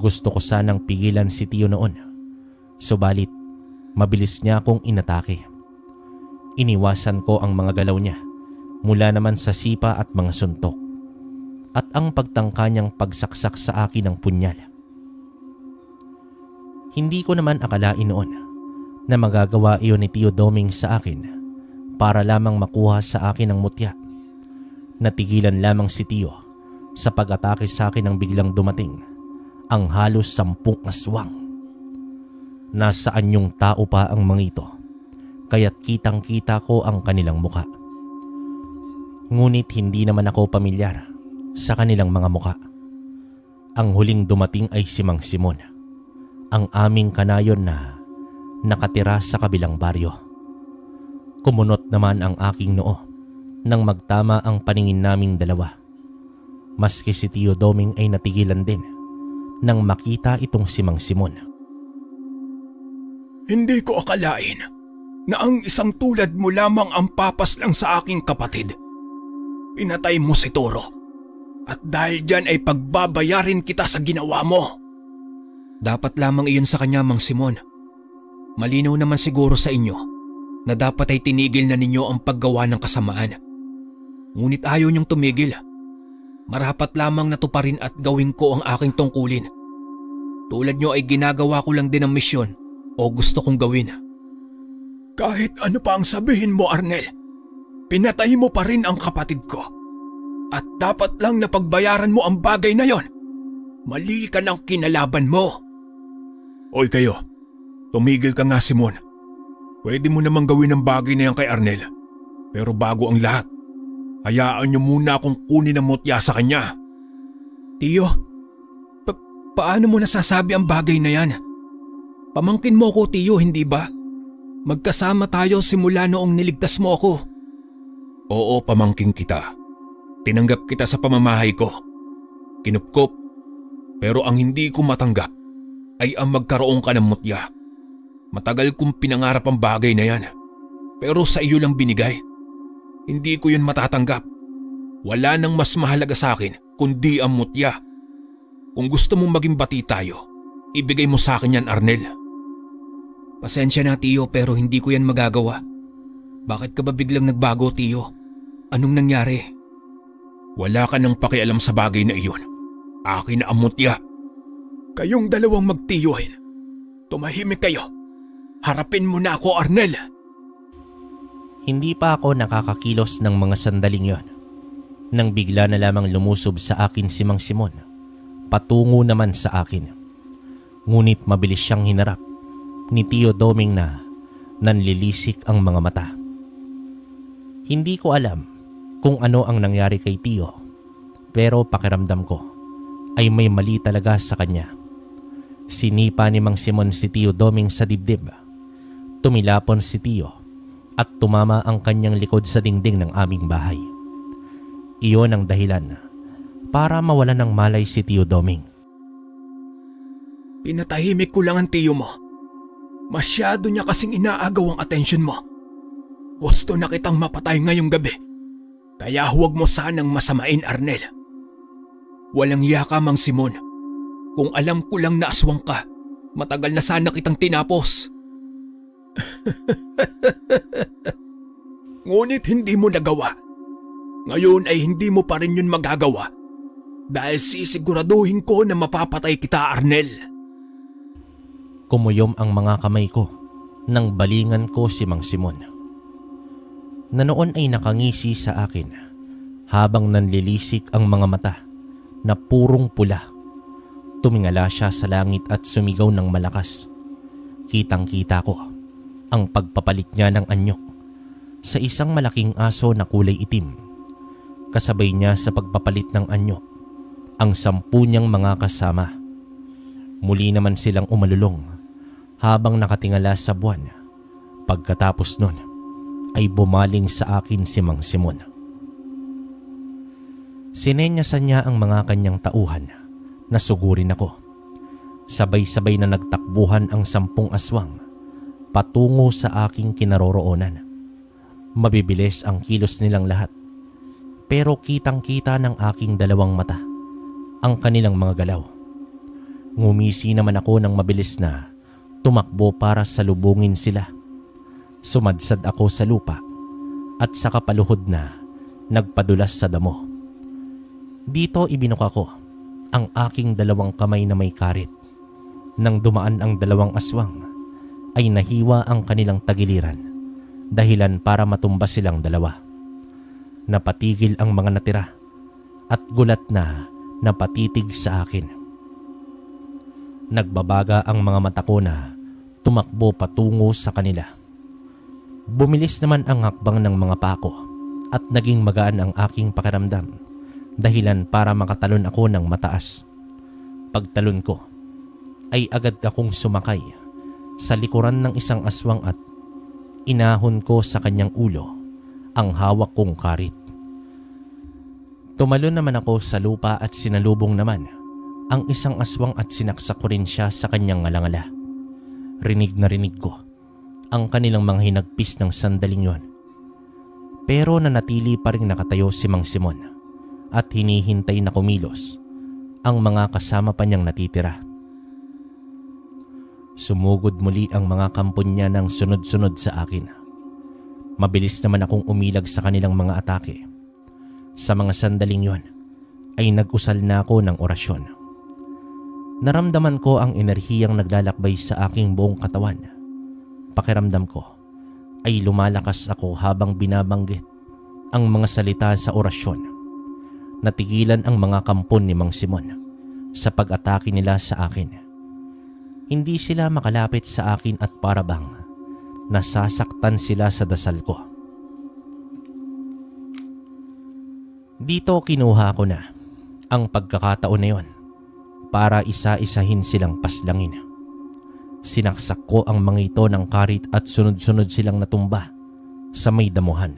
Gusto ko sanang pigilan si Tio noon, subalit mabilis niya akong inatake. Iniwasan ko ang mga galaw niya mula naman sa sipa at mga suntok at ang pagtangka niyang pagsaksak sa akin ng punyal. Hindi ko naman akalain noon na magagawa iyon ni Tio Doming sa akin para lamang makuha sa akin ang mutya. Natigilan lamang si Tio sa pag-atake sa akin nang biglang dumating ang halos 10 aswang. Nasaan yung tao pa ang mga ito, kaya't kitang-kita ko ang kanilang muka. Ngunit hindi naman ako pamilyar sa kanilang mga muka. Ang huling dumating ay si Mang Simon, ang aming kanayon na nakatira sa kabilang baryo. Kumunot naman ang aking noo nang magtama ang paningin naming dalawa. Maski si Tio Doming ay natigilan din nang makita itong si Mang Simon. Hindi ko akalain na ang isang tulad mo lamang ang papas lang sa aking kapatid. Pinatay mo si Toro at dahil dyan ay pagbabayarin kita sa ginawa mo. Dapat lamang iyon sa kanya, Mang Simon. Malinaw naman siguro sa inyo na dapat ay tinigil na ninyo ang paggawa ng kasamaan. Ngunit ayaw niyong tumigil. Marapat lamang natuparin at gawin ko ang aking tungkulin. Tulad niyo ay ginagawa ko lang din ang misyon o gusto kong gawin. Kahit ano pa ang sabihin mo, Arnel, pinatay mo pa rin ang kapatid ko. At dapat lang na pagbayaran mo ang bagay na yon. Mali ka ng kinalaban mo. Oy kayo, tumigil ka nga, Simon. Pwede mo namang gawin ang bagay na yan kay Arnel. Pero bago ang lahat, Hayaan niyo muna akong kunin ang mutya sa kanya. Tiyo, paano mo nasasabi ang bagay na yan? Pamangkin mo ko, Tiyo, hindi ba? Magkasama tayo simula noong niligtas mo ako. Oo, pamangkin kita. Tinanggap kita sa pamamahay ko. Kinupkop. Pero ang hindi ko matanggap ay ang magkaroon ka ng mutya. Matagal kong pinangarap ang bagay na yan. Pero sa iyo lang binigay. Hindi ko yun matatanggap. Wala nang mas mahalaga sa akin kundi ang mutya. Kung gusto mong maging bati tayo, ibigay mo sa akin yan, Arnel. Pasensya na, Tiyo, pero hindi ko yan magagawa. Bakit ka ba biglang nagbago, Tiyo? Anong nangyari? Wala ka nang pakialam sa bagay na iyon. Akin na ang mutya. Kayong dalawang magtiyuhin. Tumahimik kayo. Harapin mo na ako, Arnel. Hindi pa ako nakakakilos ng mga sandaling yon nang bigla na lamang lumusob sa akin si Mang Simon, patungo naman sa akin. Ngunit mabilis siyang hinarap ni Tio Doming na nanlilisik ang mga mata. Hindi ko alam kung ano ang nangyari kay Tio, pero pakiramdam ko ay may mali talaga sa kanya. Sinipa ni Mang Simon si Tio Doming sa dibdib. Tumilapon si Tio at tumama ang kanyang likod sa dingding ng aming bahay. Iyon ang dahilan para mawalan ng malay si Tio Doming. Pinatahimik ko lang ang tiyo mo. Masyado niya kasing inaagaw ang atensyon mo. Gusto na kitang mapatay ngayong gabi. Kaya huwag mo sanang masamain, Arnel. Walang iya ka, Mang Simon. Kung alam ko lang na aswang ka, matagal na sana kitang tinapos. Ngunit hindi mo nagawa. Ngayon ay hindi mo pa rin yun magagawa. Dahil sisiguraduhin ko na mapapatay kita, Arnel. Kumuyom ang mga kamay ko nang balingan ko si Mang Simon, na noon ay nakangisi sa akin habang nanlilisik ang mga mata na purong pula. Tumingala siya sa langit at sumigaw ng malakas. Kitang-kita ko ang pagpapalit niya ng anyok sa isang malaking aso na kulay itim. Kasabay niya sa pagpapalit ng anyok ang 10 niyang mga kasama. Muli naman silang umalulong habang nakatingala sa buwan. Pagkatapos nun ay bumaling sa akin si Mang Simon. Sinenyasan niya ang mga kanyang tauhan na sugurin ako. Sabay-sabay na nagtakbuhan ang 10 aswang patungo sa aking kinaroroonan. Mabibilis ang kilos nilang lahat, pero kitang-kita ng aking 2 mata ang kanilang mga galaw. Ngumisi naman ako ng mabilis na tumakbo para salubungin sila. Sumadsad ako sa lupa at sa kapaluhod na nagpadulas sa damo. Dito ibinuka ko ang aking 2 kamay na may karit. Nang dumaan ang 2 aswang ay nahiwa ang kanilang tagiliran, dahilan para matumba silang 2. Napatigil ang mga natira at gulat na napatitig sa akin. Nagbabaga ang mga mata ko na tumakbo patungo sa kanila. Bumilis naman ang hakbang ng mga pako at naging magaan ang aking pakiramdam, dahilan para makatalon ako ng mataas. Pagtalon ko ay agad akong sumakay sa likuran ng isang aswang at inahon ko sa kanyang ulo ang hawak kong karit. Tumalon naman ako sa lupa at sinalubong naman ang isang aswang at sinaksak ko rin siya sa kanyang ngalangala. Rinig na rinig ko ang kanilang mga hinagpis ng sandaling yon. Pero nanatili pa rin nakatayo si Mang Simon at hinihintay na kumilos ang mga kasama pa niyang natitira. Sumugod muli ang mga kampon niya ng sunod-sunod sa akin. Mabilis naman akong umilag sa kanilang mga atake. Sa mga sandaling yon ay nag-usal na ako ng orasyon. Naramdaman ko ang enerhiyang naglalakbay sa aking buong katawan. Pakiramdam ko ay lumalakas ako habang binabanggit ang mga salita sa orasyon. Natigilan ang mga kampon ni Mang Simon sa pag-atake nila sa akin. Hindi sila makalapit sa akin at parabang nasasaktan sila sa dasal ko. Dito kinuha ko na ang pagkakataon na yon para isa-isahin silang paslangin. Sinaksak ko ang mga ito ng karit at sunod-sunod silang natumba sa may damuhan.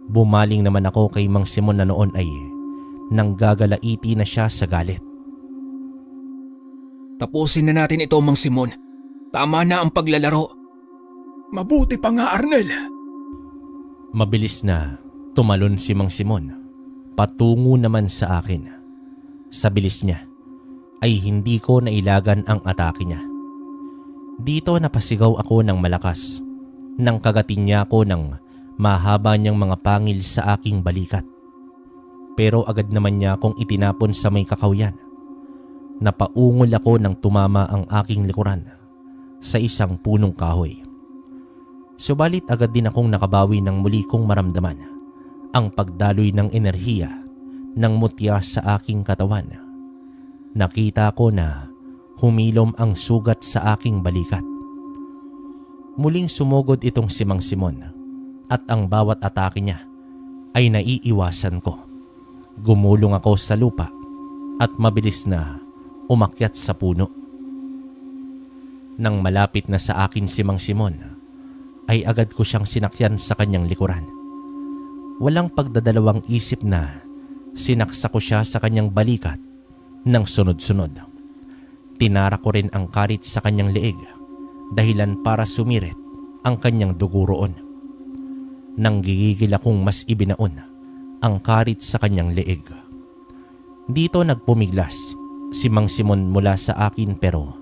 Bumaling naman ako kay Mang Simon na noon ay nanggagalaiti na siya sa galit. Tapusin na natin ito, Mang Simon. Tama na ang paglalaro. Mabuti pa nga, Arnel. Mabilis na tumalon si Mang Simon, patungo naman sa akin. Sa bilis niya ay hindi ko nailagan ang atake niya. Dito napasigaw ako ng malakas nang kagatin niya ako ng mahaba niyang mga pangil sa aking balikat. Pero agad naman niya akong itinapon sa may kakawyan. Napaungol ako nang tumama ang aking likuran sa isang punong kahoy. Subalit agad din akong nakabawi nang muli kong maramdaman ang pagdaloy ng enerhiya ng mutya sa aking katawan. Nakita ko na humilom ang sugat sa aking balikat. Muling sumugod itong si Mang Simon at ang bawat atake niya ay naiiwasan ko. Gumulong ako sa lupa at mabilis na umakyat sa puno. Nang malapit na sa akin si Mang Simon, ay agad ko siyang sinakyan sa kanyang likuran. Walang pagdadalawang isip na sinaksa ko siya sa kanyang balikat ng sunod-sunod. Tinara ko rin ang karit sa kanyang leeg, dahilan para sumirit ang kanyang dugo roon. Nang gigigil akong mas ibinaon ang karit sa kanyang leeg. Dito nagpumiglas si Mang Simon mula sa akin pero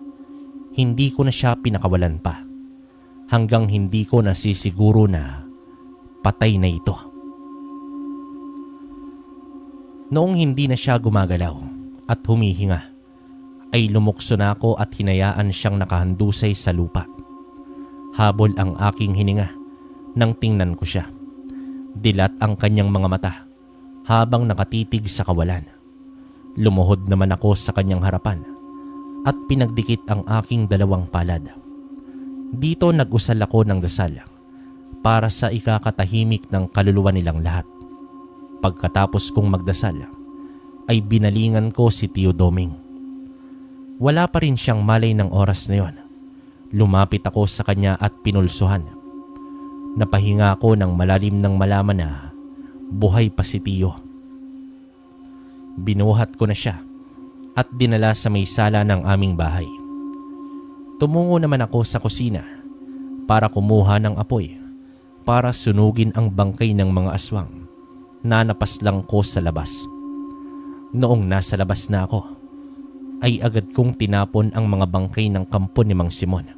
hindi ko na siya pinakawalan pa hanggang hindi ko nasisiguro na patay na ito. Noong hindi na siya gumagalaw at humihinga, ay lumukso na ako at hinayaan siyang nakahandusay sa lupa. Habol ang aking hininga nang tingnan ko siya. Dilat ang kanyang mga mata habang nakatitig sa kawalan. Lumuhod naman ako sa kanyang harapan at pinagdikit ang aking dalawang palad. Dito nag-usal ako ng dasal para sa ikakatahimik ng kaluluwa nilang lahat. Pagkatapos kong magdasal ay binalingan ko si Tio Doming. Wala pa rin siyang malay ng oras na yon. Lumapit ako sa kanya at pinulsuhan. Napahinga ako ng malalim nang malaman na buhay pa si Tio. Binuhat ko na siya at dinala sa may sala ng aming bahay. Tumungo naman ako sa kusina para kumuha ng apoy para sunugin ang bangkay ng mga aswang na napaslang ko sa labas. Noong nasa labas na ako, ay agad kong tinapon ang mga bangkay ng kampo ni Mang Simon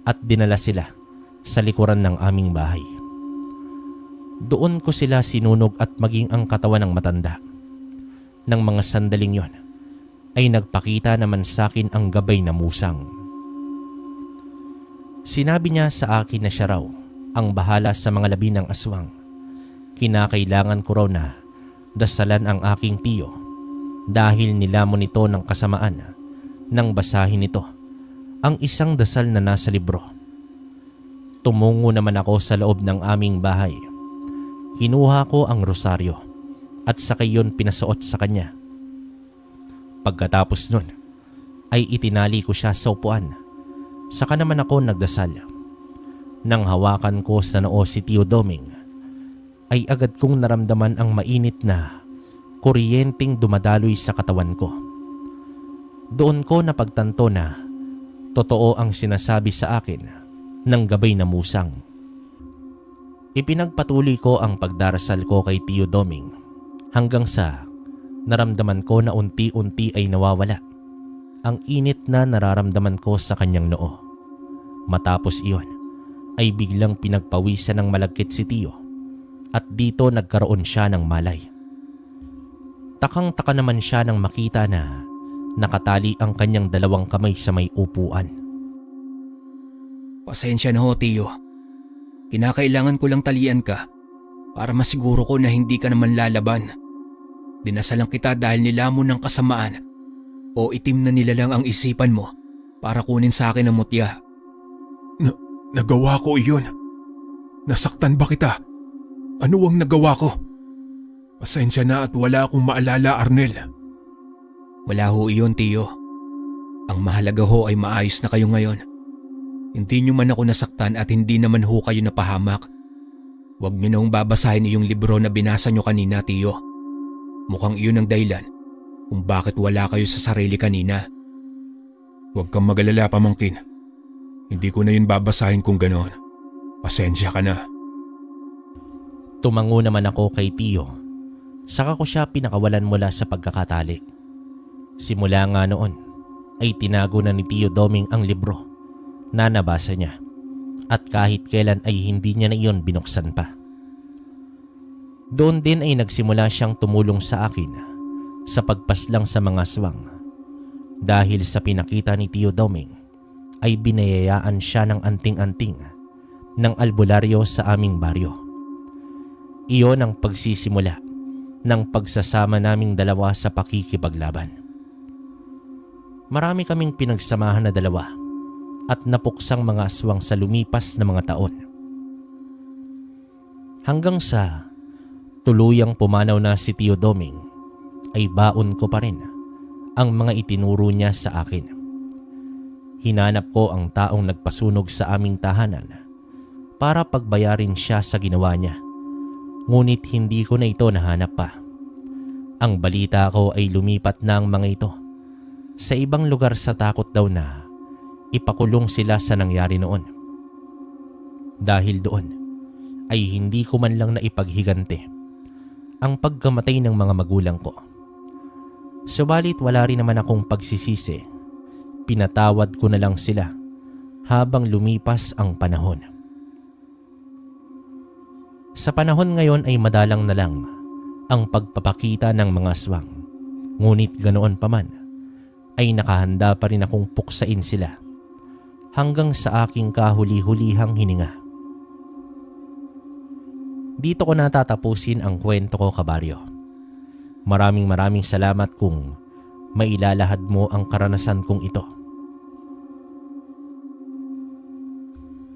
at dinala sila sa likuran ng aming bahay. Doon ko sila sinunog at maging ang katawan ng matanda. Nang mga sandaling yon, ay nagpakita naman sa akin ang gabay na musang. Sinabi niya sa akin na siya raw ang bahala sa mga labi ng aswang. Kinakailangan ko raw na dasalan ang aking tiyo dahil nilamon nito ng kasamaan nang basahin nito ang isang dasal na nasa libro. Tumungo naman ako sa loob ng aming bahay. Kinuha ko ang rosaryo at saka yon pinasuot sa kanya. Pagkatapos nun ay itinali ko siya sa upuan. Saka naman ako nagdasal. Nang hawakan ko sa noo si Tio Doming, ay agad kong naramdaman ang mainit na kuryenteng dumadaloy sa katawan ko. Doon ko napagtanto na totoo ang sinasabi sa akin ng gabay na musang. Ipinagpatuloy ko ang pagdarasal ko kay Tio Doming hanggang sa naramdaman ko na unti-unti ay nawawala ang init na nararamdaman ko sa kanyang noo. Matapos iyon ay biglang pinagpawisan ng malagkit si Tio at dito nagkaroon siya ng malay. Takang-taka naman siya nang makita na nakatali ang kanyang dalawang kamay sa may upuan. Pasensya na ho, Tio. Kinakailangan ko lang talian ka para masiguro ko na hindi ka naman lalaban. Dinasalan kita dahil nilamon ng kasamaan o itim na nilalang ang isipan mo para kunin sa akin ang mutya. Nagawa ko iyon. Nasaktan ba kita? Ano ang nagawa ko? Pasensya na at wala akong maalala, Arnel. Wala ho iyon, Tiyo. Ang mahalaga ho ay maayos na kayo ngayon. Hindi nyo man ako nasaktan at hindi naman ho kayo napahamak. Huwag nyo na hong babasahin yung libro na binasa nyo kanina, Tiyo. Mukhang iyon ang dahilan kung bakit wala kayo sa sarili kanina. Huwag kang magalala, pamangkin. Hindi ko na yun babasahin kung ganoon. Pasensya ka na. Tumango naman ako kay Tiyo. Saka ko siya pinakawalan mula sa pagkakatali. Simula nga noon ay tinago na ni Tio Doming ang libro na nabasa niya at kahit kailan ay hindi niya na iyon binuksan pa. Doon din ay nagsimula siyang tumulong sa akin sa pagpaslang sa mga aswang. Dahil sa pinakita ni Tio Doming ay binayayaan siya ng anting-anting ng albularyo sa aming baryo. Iyon ang pagsisimula ng pagsasama naming dalawa sa pakikipaglaban. Marami kaming pinagsamahan na dalawa at napuksang mga aswang sa lumipas na mga taon. Hanggang sa tuluyang pumanaw na si Tio Doming ay baon ko pa rin ang mga itinuro niya sa akin. Hinanap ko ang taong nagpasunog sa aming tahanan para pagbayarin siya sa ginawa niya. Ngunit hindi ko na ito nahanap pa. Ang balita ko ay lumipat na ang mga ito sa ibang lugar sa takot daw na ipakulong sila sa nangyari noon. Dahil doon ay hindi ko man lang naipaghigante ang pagkamatay ng mga magulang ko. Subalit wala rin naman akong pagsisisi. Pinatawad ko na lang sila habang lumipas ang panahon. Sa panahon ngayon ay madalang na lang ang pagpapakita ng mga aswang. Ngunit ganoon pa man ay nakahanda pa rin akong puksain sila hanggang sa aking kahuli-hulihang hininga. Dito ko natatapusin ang kwento ko, kabaryo. Maraming salamat kung mailalahad mo ang karanasan kong ito